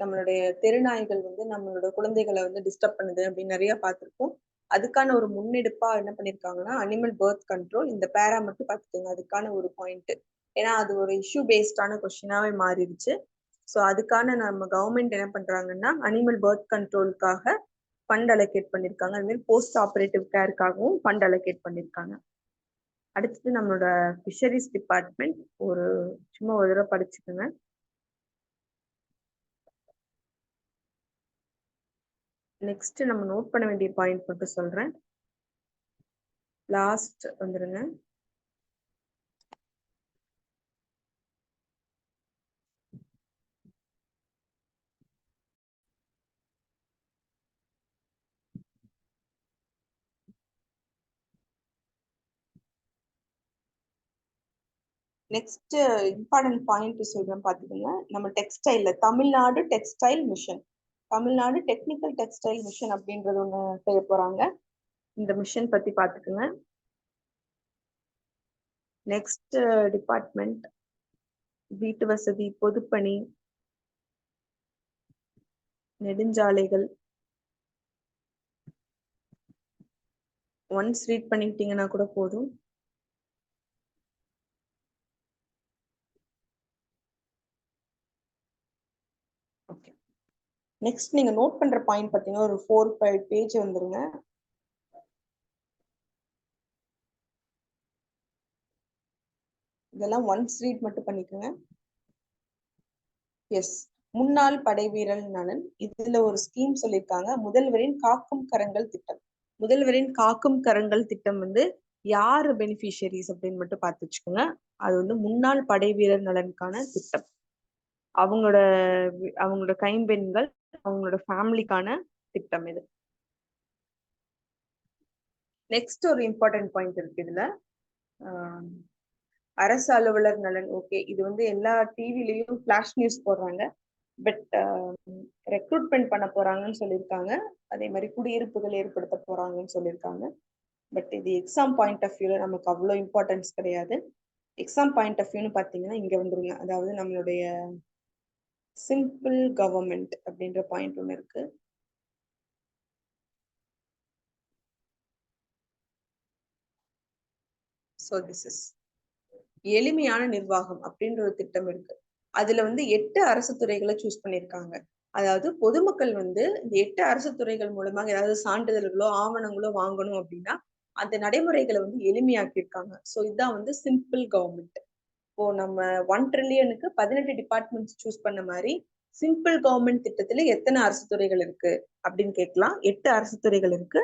Speaker 1: நம்மளுடைய தெருநாய்கள் வந்து நம்மளோட குழந்தைகளை வந்து டிஸ்டர்ப் பண்ணுது அப்படின்னு நிறைய பார்த்துருக்கோம். அதுக்கான ஒரு முன்னெடுப்பா என்ன பண்ணிருக்காங்கன்னா அனிமல் பர்த் கண்ட்ரோல் இந்த பேரா மட்டும் பார்த்துக்கோங்க. அதுக்கான ஒரு பாயிண்ட். ஏன்னா அது ஒரு இஷ்யூ பேஸ்டான கொஸ்டினாவே மாறிடுச்சு. ஸோ அதுக்கான நம்ம கவர்மெண்ட் என்ன பண்றாங்கன்னா அனிமல் பர்த் கண்ட்ரோலுக்காக ஃபண்ட் அலோகேட் பண்ணிருக்காங்க. அது மாதிரி போஸ்ட் ஆபரேட்டிவ் கேருக்காகவும் ஃபண்ட் அலோகேட் பண்ணிருக்காங்க. அடுத்தது நம்மளோட ஃபிஷரிஸ் டிபார்ட்மெண்ட் சும்மா ஒரு தடவை படிச்சுக்கோங்க. நெக்ஸ்ட் நம்ம நோட் பண்ண வேண்டிய பாயிண்ட் மட்டும் சொல்றேன். லாஸ்ட் வந்துருங்க. நெக்ஸ்ட் இம்பார்ட்டன்ட் பாயிண்ட் சொல்றேன் பாத்துக்கோங்க. நம்ம டெக்ஸ்டைல்ல Tamil Nadu textile mission, Tamil Nadu technical textile mission அப்படின்றது ஒண்ணு செய்ய போறாங்க. இந்த மிஷன் பத்தி பாத்துக்கோங்க. நெக்ஸ்ட் டிபார்ட்மெண்ட் வீட்டு வசதி, பொதுப்பணி, நெடுஞ்சாலைகள். ஒன்ஸ் ரீட் பண்ணிக்கிட்டீங்கன்னா கூட போதும். ஓகே, நெக்ஸ்ட் நீங்க நோட் பண்ற பாயிண்ட் பாத்தீங்கன்னா ஒரு 4-5 பேஜ் வந்துருங்க. இதெல்லாம் ஒன்ஸ் ரீட் மட்டும் பண்ணிக்கோங்க. எஸ், முன்னாள் படை வீரர் நலன். இதுல ஒரு ஸ்கீம் சொல்லியிருக்காங்க, முதல்வரின் காக்கும் கரங்கள் திட்டம். முதல்வரின் காக்கும் கரங்கள் திட்டம் வந்து யாரு பெனிஃபிஷியரிஸ் அப்படின்னு மட்டும் பார்த்து வச்சுக்கோங்க. அது வந்து முன்னாள் படை வீரர் நலனுக்கான திட்டம். அவங்களோட அவங்களோட கைம்பெண்கள், அவங்களோட ஃபேமிலிக்கான திட்டம் இது. நெக்ஸ்ட் ஒரு இம்பார்ட்டன்ட் பாயிண்ட் இருக்கு இதுல, அரசு அலுவலர் நலன். ஓகே, இது வந்து எல்லா டிவிலையும் ஃபிளாஷ் நியூஸ் போடுறாங்க. பட் ரெக்ரூட்மெண்ட் பண்ண போறாங்கன்னு சொல்லியிருக்காங்க. அதே மாதிரி குடியிருப்புகள் ஏற்படுத்த போறாங்கன்னு சொல்லியிருக்காங்க. பட் இது எக்ஸாம் பாயிண்ட் ஆஃப் வியூல நமக்கு அவ்வளோ இம்பார்ட்டன்ஸ் கிடையாது. எக்ஸாம் பாயிண்ட் ஆஃப் வியூன்னு பார்த்தீங்கன்னா இங்க வந்துருங்க. அதாவது நம்மளுடைய சிம்பிள் கவர்மெண்ட் அப்படின்ற பாயிண்ட் ஒன்று இருக்கு. ஸோ திஸ் இஸ் எளிமையான நிர்வாகம் அப்படின்ற ஒரு திட்டம் இருக்கு. அதுல வந்து 8 அரசு துறைகளை சூஸ் பண்ணியிருக்காங்க. அதாவது பொதுமக்கள் வந்து இந்த 8 அரசு துறைகள் மூலமாக ஏதாவது சான்றிதழ்களோ ஆவணங்களோ வாங்கணும் அப்படின்னா அந்த நடைமுறைகளை வந்து எளிமையாக்கியிருக்காங்க. ஸோ இதுதான் வந்து சிம்பிள் கவர்மெண்ட். இப்போ நம்ம 1 ட்ரில்லியனுக்கு 18 டிபார்ட்மெண்ட்ஸ் சூஸ் பண்ண மாதிரி சிம்பிள் கவர்மெண்ட் திட்டத்துல எத்தனை அரசு துறைகள் இருக்கு அப்படின்னு கேட்கலாம். 8 அரசு துறைகள் இருக்கு.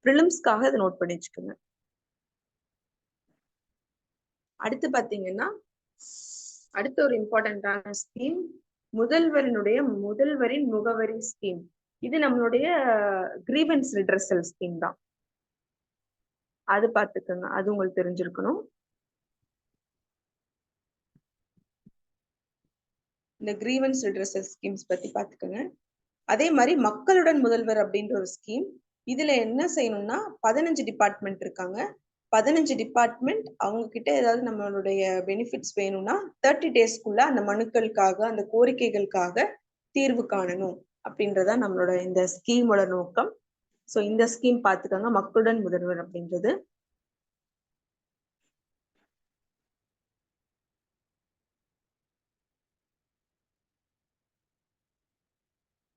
Speaker 1: பிரிலிம்ஸ்க்காக இதை நோட் பண்ணி வச்சுக்கோங்க. அடுத்து பாத்தீங்கன்னா அடுத்த ஒரு இம்பார்ட்டன்டான ஸ்கீம் முதல்வரின் முகவரி ஸ்கீம். இது நம்மளுடைய கிரீவன்ஸ் ரிட்ரஸல் ஸ்கீம் தான். அது பாத்துக்கோங்க, அது உங்களுக்கு தெரிஞ்சிருக்கணும். இந்த கிரீவன்ஸ் ரிட்ரஸல் ஸ்கீம்ஸ் பத்தி பாத்துக்கோங்க. அதே மாதிரி மக்களுடன் முதல்வர் அப்படின்ற ஒரு ஸ்கீம். இதுல என்ன செய்யணும்னா 15 டிபார்ட்மெண்ட் இருக்காங்க. 15 டிபார்ட்மெண்ட் அவங்க கிட்ட ஏதாவது நம்மளுடைய பெனிஃபிட்ஸ் வேணும்னா 30 டேஸ்க்குள்ள அந்த மனுக்களுக்காக, அந்த கோரிக்கைகளுக்காக தீர்வு காணணும் அப்படின்றதா நம்மளோட இந்த ஸ்கீமோட நோக்கம். ஸோ இந்த ஸ்கீம் பார்த்துக்கோங்க, மக்களுடன் முதல்வர் அப்படின்றது.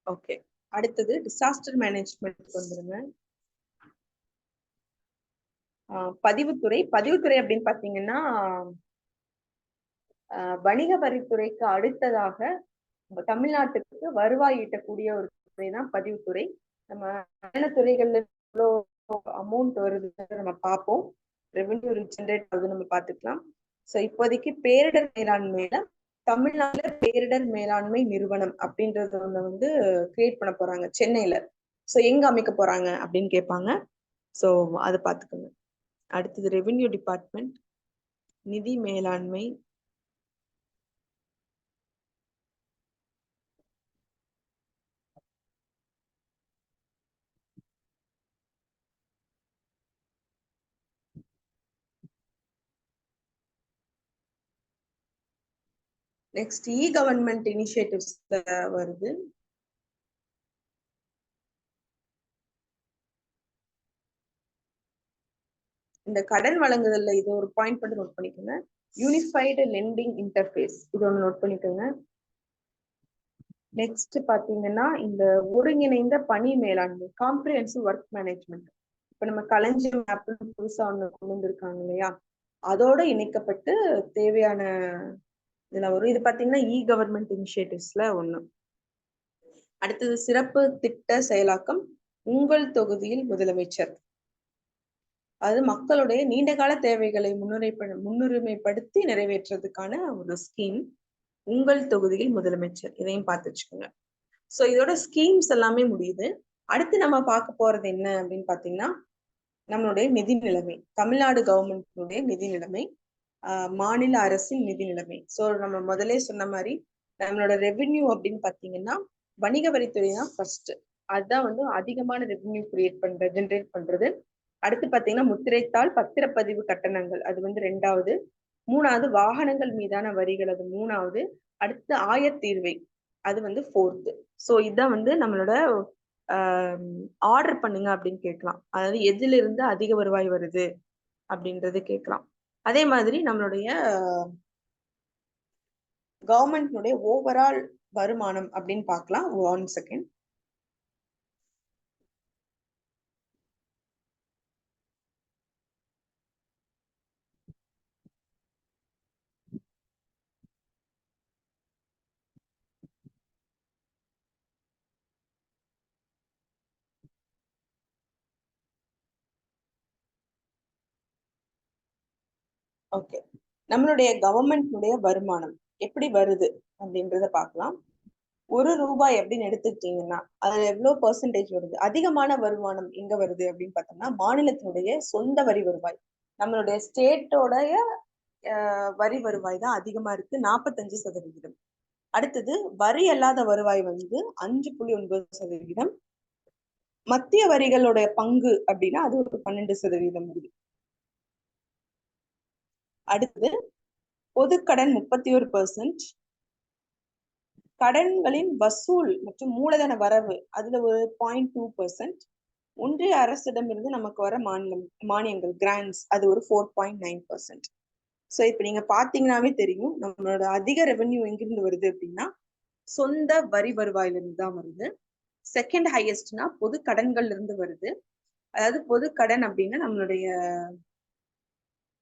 Speaker 1: ஓகே, அடுத்தது டிசாஸ்டர் மேனேஜ்மெண்ட் வந்துருங்க. பதிவுத்துறை அப்படின்னு பாத்தீங்கன்னா வணிக வரித்துறைக்கு அடுத்ததாக தமிழ்நாட்டுக்கு வருவாய் ஈட்டக்கூடிய ஒரு துறை தான் பதிவுத்துறை. நம்ம என்னென்ன துறைகள்ல எவ்வளோ அமௌண்ட் வருது நம்ம பார்ப்போம். ரெவென்யூ ஜென்ரேட் ஆகுது நம்ம பார்த்துக்கலாம். ஸோ இப்போதைக்கு பேரிடர் மேலாண்மையில தமிழ்நாட்டுல பேரிடர் மேலாண்மை நிறுவனம் அப்படின்றத ஒண்ணு வந்து கிரியேட் பண்ண போறாங்க சென்னையில. ஸோ எங்க அமைக்க போறாங்க அப்படின்னு கேட்பாங்க. ஸோ அதை பார்த்துக்கோங்க. அடுத்தது ரெவென்யூ டிபார்ட்மெண்ட், நிதி மேலாண்மை, நெக்ஸ்ட் கவர்மெண்ட் இனிஷியேட்டிவ்ஸ் வருது. இந்த கடன் வழங்குதல்ல இது ஒரு பாயிண்ட் மட்டும் நோட் பண்ணிக்கோங்க. யூனிஃபைடு லெண்டிங் இன்டர்ஃபேஸ் இது ஒன்று நோட் பண்ணிக்கோங்க. நெக்ஸ்ட் பாத்தீங்கன்னா இந்த ஒருங்கிணைந்த பணி மேலாண்மை, காம்ப்ரிஹென்சிவ் ஒர்க் மேனேஜ்மெண்ட். இப்ப நம்ம களஞ்சியம் ஆப் புதுசா ஒண்ணு கொண்டு வந்திருக்காங்க இல்லையா, அதோட இணைக்கப்பட்டு தேவையான இதுல வரும். இது பாத்தீங்கன்னா கவர்மெண்ட் இனிஷியேட்டிவ்ஸ்ல ஒண்ணு. அடுத்தது சிறப்பு திட்ட செயலாக்கம், உங்கள் தொகுதியில் முதலமைச்சர். அது மக்களுடைய நீண்டகால தேவைகளை முன்னுரிமைப்படுத்தி நிறைவேற்றுறதுக்கான ஒரு ஸ்கீம். உங்கள் தொகுதியில் முதலமைச்சர், இதையும் பார்த்து வச்சுக்கோங்க. ஸோ இதோட ஸ்கீம்ஸ் எல்லாமே முடியுது. அடுத்து நம்ம பார்க்க போறது என்ன அப்படின்னு பாத்தீங்கன்னா நம்மளுடைய நிதி நிலைமை, தமிழ்நாடு கவர்மெண்ட்டுடைய நிதி நிலைமை, மாநில அரசின் நிதி நிலைமை. ஸோ நம்ம முதலே சொன்ன மாதிரி நம்மளோட ரெவென்யூ அப்படின்னு பாத்தீங்கன்னா வணிக வரித்துறை தான் ஃபர்ஸ்ட். அதுதான் வந்து அதிகமான ரெவென்யூ ஜென்ரேட் பண்றது. அடுத்து பாத்தீங்கன்னா முத்திரைத்தாள் பத்திரப்பதிவு கட்டணங்கள், அது வந்து 2வது. 3வது வாகனங்கள் மீதான வரிகள், அது 3வது. அடுத்து ஆயத்தீர்வை, அது வந்து 4th. ஸோ இதான் வந்து நம்மளோட ஆர்டர் பண்ணுங்க அப்படின்னு கேட்கலாம். அதாவது எதுல இருந்து அதிக வருவாய் வருது அப்படின்றது கேட்கலாம். அதே மாதிரி நம்மளுடைய கவர்மெண்ட்னுடைய ஓவரால் வருமானம் அப்படின்னு பார்க்கலாம். 1 செகண்ட். ஓகே, நம்மளுடைய கவர்மெண்ட்னுடைய வருமானம் எப்படி வருது அப்படின்றத பார்க்கலாம். ₹1 அப்படின்னு எடுத்துக்கிட்டீங்கன்னா அதுல எவ்வளவு பெர்சன்டேஜ் வருது? அதிகமான வருமானம் எங்க வருது அப்படின்னு பார்த்தோம்னா மாநிலத்தினுடைய சொந்த வரி வருவாய், நம்மளுடைய ஸ்டேட்டோடைய வரி வருவாய் தான் அதிகமா இருக்கு, 45%. அடுத்தது வரி அல்லாத வருவாய் வந்து 5.9%. மத்திய வரிகளுடைய பங்கு அப்படின்னா அது ஒரு 12% வருது. அடுத்தது பொதுக்கடன் 31%, கடன்களின் வசூல் மற்றும் மூலதன வரவு அதுல ஒரு 0.2%, ஒன்றிய அரசிடமிருந்து நமக்கு வர மானியங்கள் கிராண்ட்ஸ் அது ஒரு 4.9%. ஸோ இப்ப நீங்க பாத்தீங்கன்னாவே தெரியும் நம்மளோட அதிக ரெவென்யூ எங்கிருந்து வருது அப்படின்னா சொந்த வரி வருவாயில இருந்து தான் வருது. செகண்ட் ஹையஸ்ட்னா பொது கடன்கள்ல இருந்து வருது. அதாவது பொது கடன் அப்படின்னா நம்மளுடைய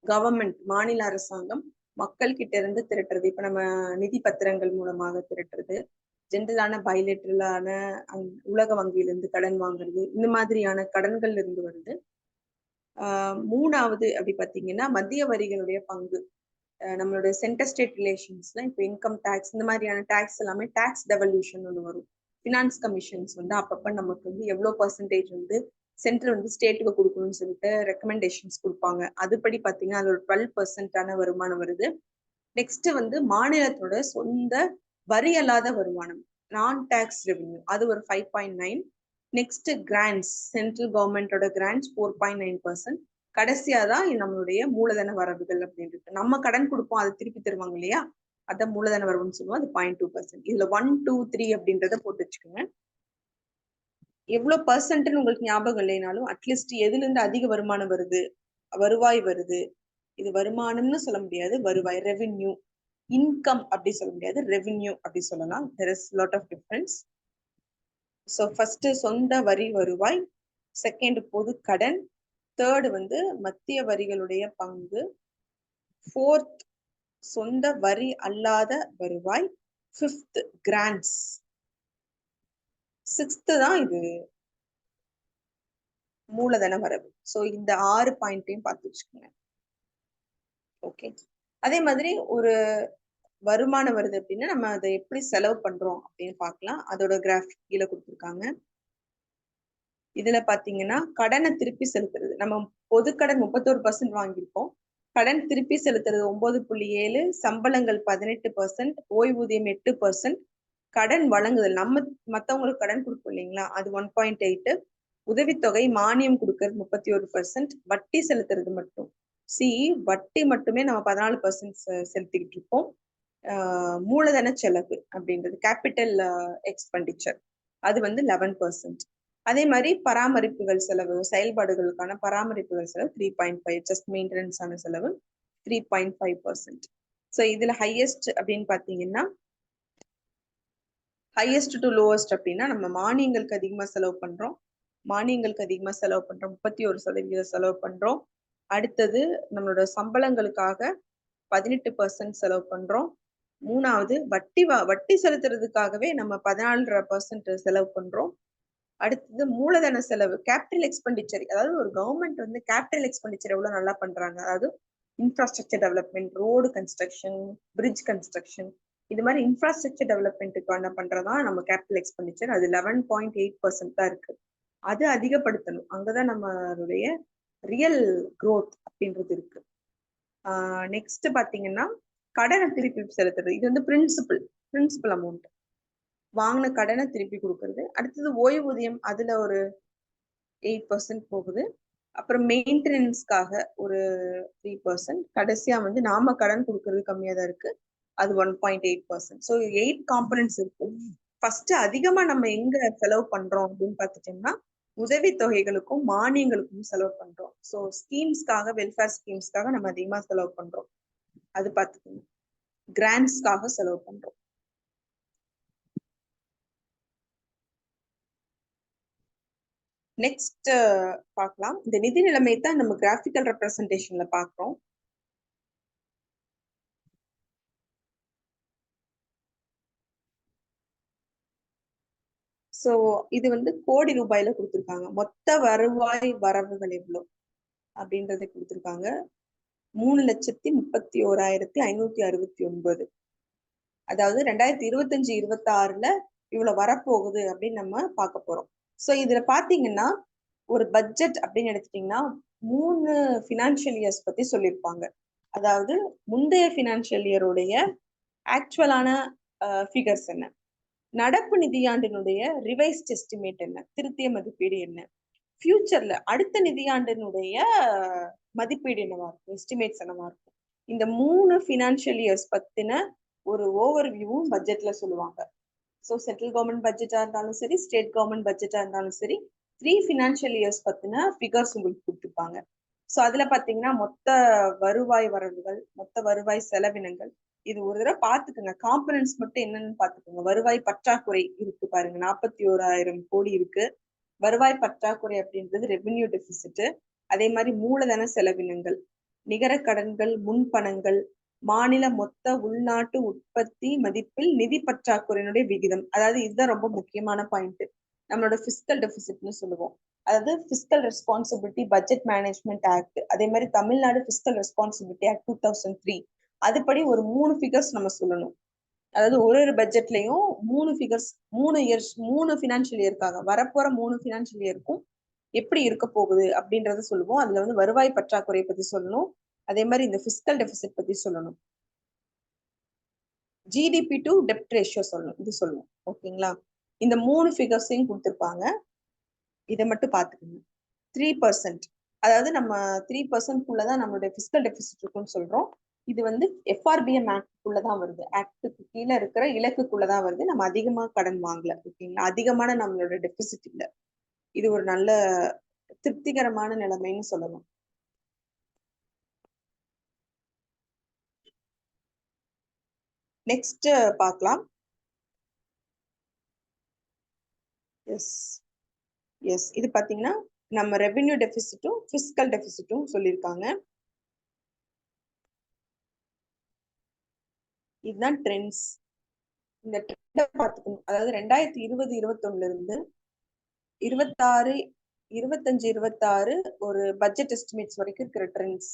Speaker 1: கவர்மெண்ட், மாநில அரசாங்கம் மக்கள் கிட்ட இருந்து திரட்டுறது. இப்ப நம்ம நிதி பத்திரங்கள் மூலமாக திரட்டுறது, ஜென்ரலான பைலேட்டரலான உலக வங்கியிலிருந்து கடன் வாங்குறது, இந்த மாதிரியான கடன்கள்ல இருந்து வருது. 3வது அப்படி பாத்தீங்கன்னா மத்திய வரிகளுடைய பங்கு. நம்மளுடைய சென்டர் ஸ்டேட் ரிலேஷன்ஸ்ல இப்போ இன்கம் டேக்ஸ் இந்த மாதிரியான டேக்ஸ் எல்லாமே டேக்ஸ் டெவல்யூஷன் ஒன்று வரும். ஃபினான்ஸ் கமிஷன்ஸ் வந்து அப்பப்ப நமக்கு வந்து எவ்வளவு பெர்சன்டேஜ் வந்து சென்ட்ரல் வந்து ஸ்டேட்டுக்கு கொடுக்கணும்னு சொல்லிட்டு ரெக்கமெண்டேஷன்ஸ் கொடுப்பாங்க. அதுபடி பாத்தீங்கன்னா அது ஒரு 12% வருமானம் வருது. நெக்ஸ்ட் வந்து மாநிலத்தோட சொந்த வரி அல்லாத வருமானம், நான் டாக்ஸ் ரெவென்யூ, அது ஒரு 5.9. நெக்ஸ்ட் கிராண்ட்ஸ், சென்ட்ரல் கவர்மெண்டோட கிராண்ட்ஸ் 4.9%. கடைசியா தான் நம்மளுடைய மூலதன வரவுகள் அப்படின்றது. நம்ம கடன் கொடுப்போம், அதை திருப்பி தருவாங்க இல்லையா, அதான் மூலதன வரவுன்னு சொல்லுவோம், அது 0.2%. இதுல 1, 2, 3 அப்படின்றத போட்டு வச்சுக்கோங்க. எவ்வளவு பர்சன்ட்னு உங்களுக்கு ஞாபகம் இல்லைனாலும் அட்லீஸ்ட் எதுல இருந்து அதிக வருமானம் வருது, வருவாய் வருது. இது வருமானம்னு சொல்ல முடியாது, வருவாய், ரெவென்யூ. இன்கம் அப்படி சொல்ல முடியாது, ரெவென்யூ அப்படி சொல்லலாம். there is lot of difference. So first சொந்த வரி வருவாய், செகண்ட் பொது கடன், தேர்டு வந்து மத்திய வரிகளுடைய பங்கு, ஃபோர்த் சொந்த வரி அல்லாத வருவாய், ஃபிஃப்த் கிராண்ட்ஸ், சிக்ஸ்த் தான் இது மூலதன வரவு. ஸோ இந்த 6 பாயிண்ட்டையும் பார்த்து வச்சுக்கோங்க. ஓகே, அதே மாதிரி ஒரு வருமானம் வருது அப்படின்னா நம்ம அதை எப்படி செலவு பண்றோம் அப்படின்னு பார்க்கலாம். அதோட கிராஃபிக் கீழே கொடுத்துருக்காங்க. இதுல பாத்தீங்கன்னா கடனை திருப்பி செலுத்துறது, நம்ம பொதுக்கடன் 31% வாங்கியிருக்கோம், கடன் திருப்பி செலுத்துறது 9.7, சம்பளங்கள் 18%, ஓய்வூதியம் 8%, கடன் வழங்குதல் நம்ம மத்தவங்களுக்கு கடன் கொடுப்போம் இல்லைங்களா, அது 1.8, உதவித்தொகை மானியம் கொடுக்கறது 31%, வட்டி செலுத்துறது மட்டும் வட்டி மட்டுமே நம்ம 14% செலுத்திக்கிட்டு இருக்கோம். மூலதன செலவு அப்படின்றது கேபிட்டல் எக்ஸ்பெண்டிச்சர் அது வந்து 11%. அதே மாதிரி பராமரிப்புகள் செலவு, செயல்பாடுகளுக்கான பராமரிப்புகள் செலவு 3.5, ஜஸ்ட் மெயின்டெனன்ஸ் ஆன செலவு 3.5%. ஸோ இதுல ஹையஸ்ட் அப்படின்னு பாத்தீங்கன்னா ஹையஸ்ட் டு லோவஸ்ட் அப்படின்னா நம்ம மானியங்களுக்கு அதிகமா செலவு பண்றோம். 31% செலவு பண்றோம். அடுத்தது நம்மளோட சம்பளங்களுக்காக 18% செலவு பண்றோம். மூணாவது வட்டி செலுத்துறதுக்காகவே நம்ம 14.5% செலவு பண்றோம். அடுத்தது மூலதன செலவு, கேபிட்டல் எக்ஸ்பெண்டிச்சர். அதாவது ஒரு கவர்மெண்ட் வந்து கேபிட்டல் எக்ஸ்பெண்டிச்சர் எவ்வளவு நல்லா பண்றாங்க, அதாவது infrastructure development, road construction, bridge construction, இது மாதிரி இன்ஃப்ராஸ்ட்ரக்சர் டெவலப்மெண்ட்டுக்கான பண்றதா நம்ம கேபிட்டல் எக்ஸ்பெண்டிச்சர். அது 11.8% தான் இருக்கு. அது அதிகப்படுத்தணும். அங்கதான் நம்மளுடைய ரியல் growth அப்படின்றது இருக்கு. நெக்ஸ்ட் பாத்தீங்கன்னா கடனை திருப்பி செலுத்துறது. இது வந்து பிரின்சிபல் அமௌண்ட். வாங்கின கடனை திருப்பி கொடுக்கறது. அடுத்தது ஓய்வூதியம், அதுல ஒரு 8% போகுது. அப்புறம் மெயின்டெனன்ஸ்க்காக ஒரு 3%. கடைசியா வந்து நாம கடன் கொடுக்கறது கம்மியா தான் இருக்கு, அது 1.8%. ஸோ 8 காம்பனன்ட்ஸ் இருக்கு. ஃபர்ஸ்ட் அதிகமா நம்ம எங்க செலவு பண்றோம் அப்படின்னு பார்த்துட்டோம்னா உதவி தொகைகளுக்கும் மானியங்களுக்கும் செலவு பண்றோம். ஸோ ஸ்கீம்ஸ்க்காக, வெல்ஃபேர் ஸ்கீம்ஸ்க்காக நம்ம அதிகமா செலவு பண்றோம். அது பார்த்துக்கோங்க. கிராண்ட்ஸ்க்காக செலவு பண்றோம். நெக்ஸ்ட் பார்க்கலாம். இந்த நிதி நிலைமை தான் நம்ம கிராஃபிக்கல் ரெப்ரசன்டேஷன்ல பார்க்கிறோம். சோ இது வந்து கோடி ரூபாயில கொடுத்திருக்காங்க. மொத்த வருவாய் வரவுகள் எவ்வளவு அப்படின்றத கொடுத்திருக்காங்க. 3,31,569. அதாவது 2025-26ல இவ்வளவு வரப்போகுது அப்படின்னு நம்ம பார்க்க போறோம். சோ இதுல பாத்தீங்கன்னா ஒரு பட்ஜெட் அப்படின்னு எடுத்துட்டீங்கன்னா 3 ஃபினான்ஷியல் இயர்ஸ் பத்தி சொல்லியிருப்பாங்க. அதாவது முந்தைய ஃபினான்ஷியல் இயருடைய ஆக்சுவலான ஃபிகர்ஸ் என்ன, நடப்பு நிதியாண்டினுடைய ரிவைஸ்ட் எஸ்டிமேட் என்ன, திருத்திய மதிப்பீடு என்ன, ஃபியூச்சர்ல அடுத்த நிதியாண்டினுடைய மதிப்பீடு என்னவா இருக்கும், எஸ்டிமேட்ஸ் என்னவா இருக்கும். இந்த 3 ஃபினான்ஷியல் இயர்ஸ் பத்தின ஒரு ஓவர் வியூவும் பட்ஜெட்ல சொல்லுவாங்க. ஸோ சென்ட்ரல் கவர்மெண்ட் பட்ஜெட்டா இருந்தாலும் சரி, ஸ்டேட் கவர்மெண்ட் பட்ஜெட்டா இருந்தாலும் சரி, 3 ஃபினான்ஷியல் இயர்ஸ் பத்தின ஃபிகர்ஸ் உங்களுக்கு கொடுத்துருப்பாங்க. ஸோ அதுல பாத்தீங்கன்னா மொத்த வருவாய் வரவுகள், மொத்த வருவாய் செலவினங்கள், இது ஒரு தடவை பாத்துக்கோங்க. காம்பனன்ஸ் மட்டும் என்னன்னு பாத்துக்கோங்க. வருவாய் பற்றாக்குறை இருக்கு பாருங்க, 41,000 கோடி இருக்கு. வருவாய் பற்றாக்குறை அப்படின்றது ரெவென்யூ டெபிசிட். அதே மாதிரி மூலதன செலவினங்கள், நிகர கடன்கள், முன்பணங்கள், மாநில மொத்த உள்நாட்டு உற்பத்தி மதிப்பில் நிதி பற்றாக்குறையினுடைய விகிதம். அதாவது இதுதான் ரொம்ப முக்கியமான பாயிண்ட். நம்மளோட பிஸ்கல் டெபிசிட்னு சொல்லுவோம். அதாவது fiscal responsibility budget management act, அதே மாதிரி தமிழ்நாடு பிஸ்கல் ரெஸ்பான்சிபிலிட்டி ஆக்ட் 2003, அதுபடி ஒரு 3 ஃபிகர்ஸ் நம்ம சொல்லணும். அதாவது ஒரு பட்ஜெட்லயும் 3 ஃபிகர்ஸ், 3 ஃபினான்ஷியல் இயர்க்காக வரப்போற 3 ஃபினான்ஷியல் இயருக்கும் எப்படி இருக்க போகுது அப்படின்றத சொல்லுவோம். அதுல வந்து வருவாய் பற்றாக்குறை பத்தி சொல்லணும். அதே மாதிரி இந்த பிஸ்கல் டெபிசிட் பத்தி சொல்லணும். ஜிடிபி டு டெப்ட் ரேஷியோ சொல்லணும், இது சொல்லணும். ஓகேங்களா? இந்த 3 ஃபிகர்ஸையும் கொடுத்துருப்பாங்க. இதை மட்டும் பாத்துக்கணும். 3%, அதாவது நம்ம 3%குள்ளதான் நம்மளுடைய பிஸ்கல் டெபிசிட் இருக்குன்னு சொல்றோம். இது வந்து எஃப்ஆர்பிஎம் ஆக்டுக்குள்ளதான் வருது. ஆக்டுக்கு கீழே இருக்கிற இலக்குக்குள்ளதான் வருது. நம்ம அதிகமா கடன் வாங்கல. ஓகேங்களா? அதிகமான நம்மளோட டெபிசிட் இல்ல. இது ஒரு நல்ல திருப்திகரமான நிலைமைன்னு சொல்லணும். நெக்ஸ்ட் பார்க்கலாம். எஸ் எஸ் இது பாத்தீங்கன்னா நம்ம ரெவென்யூ டெபிசிட்டும் பிஸ்கல் டெபிசிட்டும் சொல்லியிருக்காங்க. இதுதான் ட்ரெண்ட்ஸ். இந்த ட்ரெண்டை பார்த்துக்கணும். அதாவது 2020-21 இருந்து 26, 25-26 ஒரு பட்ஜெட் எஸ்டிமேட்ஸ் வரைக்கும் இருக்கிற ட்ரெண்ட்ஸ்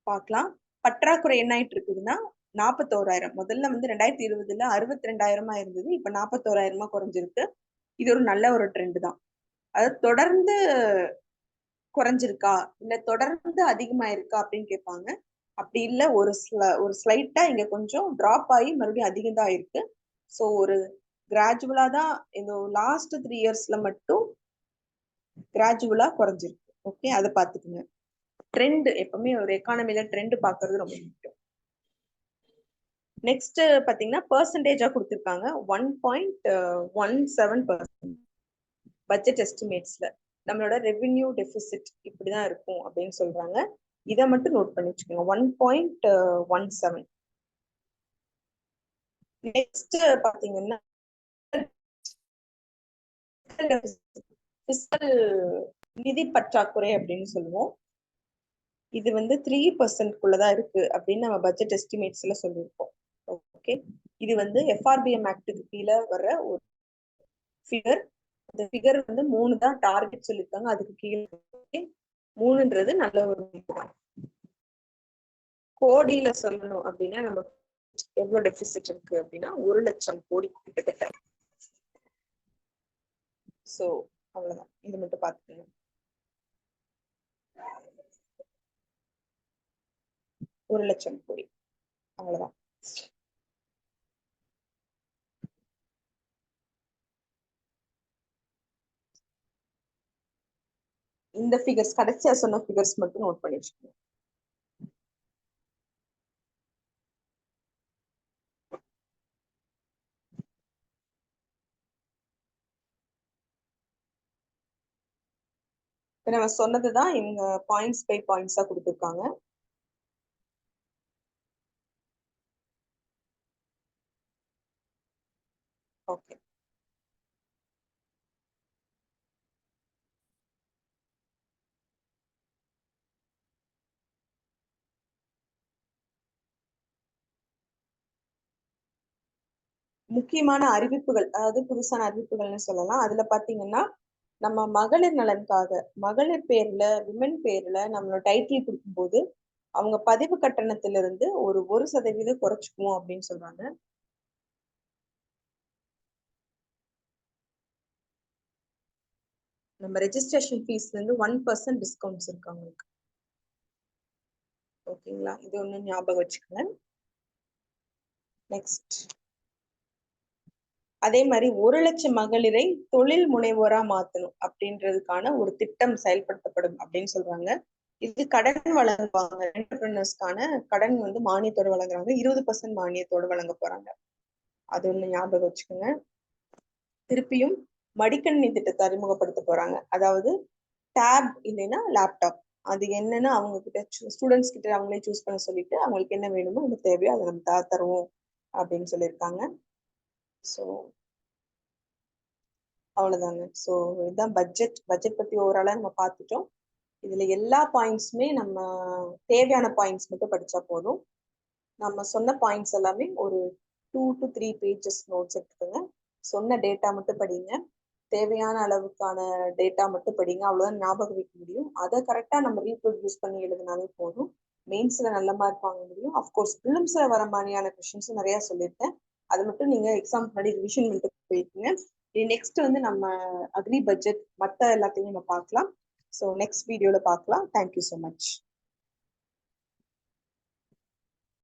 Speaker 1: பார்க்கலாம். பற்றாக்குறை என்ன ஆயிட்டு இருக்குதுன்னா 41,000. முதல்ல வந்து 2020ல 62,000 இருந்தது, இப்ப 41,000 குறைஞ்சிருக்கு. இது ஒரு நல்ல ஒரு ட்ரெண்ட் தான். அதாவது தொடர்ந்து குறைஞ்சிருக்கா இல்ல தொடர்ந்து அதிகமா இருக்கா அப்படின்னு கேட்பாங்க. அப்படி இல்ல, ஒரு ஸ்லைட்டா இங்க கொஞ்சம் டிராப் ஆகி மறுபடியும் அதிகம் தான் இருக்கு. ஸோ ஒரு கிராஜுவலா தான் இந்த லாஸ்ட் 3 இயர்ஸ்ல மட்டும் கிராஜுவலா குறைஞ்சிருக்கு. ஓகே, அதை பார்த்துக்குங்க. ட்ரெண்ட் எப்பவுமே ஒரு எக்கானமில ட்ரெண்ட் பாக்குறது ரொம்ப முக்கியம். நெக்ஸ்ட் பாத்தீங்கன்னா பெர்சன்டேஜா கொடுத்துருக்காங்க 1.17%. பட்ஜெட் எஸ்டிமேட்ஸ்ல நம்மளோட ரெவென்யூ டெபிசிட் இப்படிதான் இருக்கும் அப்படின்னு சொல்றாங்க. இதை மட்டும் நோட் பண்ணி வச்சுக்கோங்க. 1.17. நெக்ஸ்ட் பாத்தீங்கன்னா நிதி பற்றாக்குறை அப்படின்னு சொல்லுவோம். இது வந்து 3%குள்ளதான் இருக்கு அப்படின்னு நம்ம பட்ஜெட் எஸ்டிமேட்ஸ்ல சொல்லியிருக்கோம். ஓகே, இது வந்து எஃப்ஆர்பிஎம் ஆக்டுக்கு கீழே வர ஒரு ஃபிகர். அந்த ஃபிகர் வந்து 3 தான் டார்கெட் சொல்லியிருக்காங்க. அதுக்கு கீழே 3ன்றது நல்ல ஒரு கோடியில சொல்லணும் அப்படின்னா நம்ம எவ்வளவு டெபிசிட் இருக்கு அப்படின்னா 1,00,000 கோடி கிட்டத்தட்ட. சோ அவ்வளவுதான், இது மட்டும் பாத்துக்கோங்க. 1,00,000 கோடி, அவ்வளவுதான். இந்த ஃபிகர்ஸ் கடைசியா சொன்ன ஃபிகர்ஸ் மட்டும் நோட் பண்ணி வச்சுக்கோங்க. இப்ப நம்ம சொன்னதுதான் இவங்க பாயிண்ட்ஸ் பை பாயிண்ட்ஸா கொடுத்துருக்காங்க. ஓகே, முக்கியமான அறிவிப்புகள், அதாவது புதுசான அறிவிப்புகள்னு சொல்லலாம். அதுல பாத்தீங்கன்னா நம்ம மகளிர் நலனுக்காக மகளிர் பேர்ல விமன் பேர்ல நம்மளோட டைட்டில் கொடுக்கும்போது அவங்க பதிவு கட்டணத்திலிருந்து ஒரு 1% குறைச்சுக்குவோம் அப்படின்னு சொல்றாங்க. நம்ம ரெஜிஸ்ட்ரேஷன் ஃபீஸ்ல இருந்து 1% டிஸ்கவுண்ட்ஸ் இருக்கு அவங்களுக்கு. ஓகேங்களா, இது ஒண்ணு ஞாபகம் வச்சுக்கோங்க. நெக்ஸ்ட், அதே மாதிரி 1,00,000 மகளிரை தொழில் முனைவோரா மாத்தணும் அப்படின்றதுக்கான ஒரு திட்டம் செயல்படுத்தப்படும் அப்படின்னு சொல்றாங்க. இது கடன் வழங்குவாங்க. என்டர்பிரினர்ஸ்க்கான கடன் வந்து மானியத்தோடு வழங்குறாங்க. 20% மானியத்தோடு வழங்க போறாங்க. அது ஒண்ணு ஞாபகம் வச்சுக்கோங்க. திருப்பியும் மடிக்கணினி திட்டத்தை அறிமுகப்படுத்த போறாங்க. அதாவது டேப் இல்லைன்னா லேப்டாப், அது என்னன்னு அவங்க கிட்ட ஸ்டூடெண்ட்ஸ் கிட்ட அவங்களே சூஸ் பண்ண சொல்லிட்டு அவங்களுக்கு என்ன வேணுமோ என்ன தேவையோ அதை நம்ம தருவோம் அப்படின்னு சொல்லியிருக்காங்க. ஸோ அவ்வளவுதாங்க. ஸோ இதுதான் பட்ஜெட் பத்தி ஓவராலா நம்ம பார்த்துட்டோம். இதுல எல்லா பாயிண்ட்ஸுமே நம்ம தேவையான பாயிண்ட்ஸ் மட்டும் படிச்சா போதும். நம்ம சொன்ன பாயிண்ட்ஸ் எல்லாமே ஒரு 2 to 3 pages நோட்ஸ் எடுத்துக்கோங்க. சொன்ன டேட்டா மட்டும் படிங்க. தேவையான அளவுக்கான டேட்டா மட்டும் படிங்க. அவ்வளவுதான் ஞாபகம் வைக்க முடியும். அதை கரெக்டா நம்ம ரீப்ரொடியூஸ் பண்ணி எழுதினாலே போதும். மெயின்ஸ்ல நல்ல மார்க் வாங்க முடியும். அஃப்கோர்ஸ் பிலிம்ஸ்ல வர மாதிரியான கொஸ்டின்ஸ் நிறைய சொல்லியிருக்கேன். அது மட்டும் நீங்க எக்ஸாம் முன்னாடி ரிவிஷன் பண்ணிட்டு போயிருக்கீங்க. நெக்ஸ்ட் வந்து நம்ம அக்ரி பட்ஜெட் மற்ற எல்லாத்தையும் நம்ம பார்க்கலாம். ஸோ நெக்ஸ்ட் வீடியோல பார்க்கலாம். Thank you so much.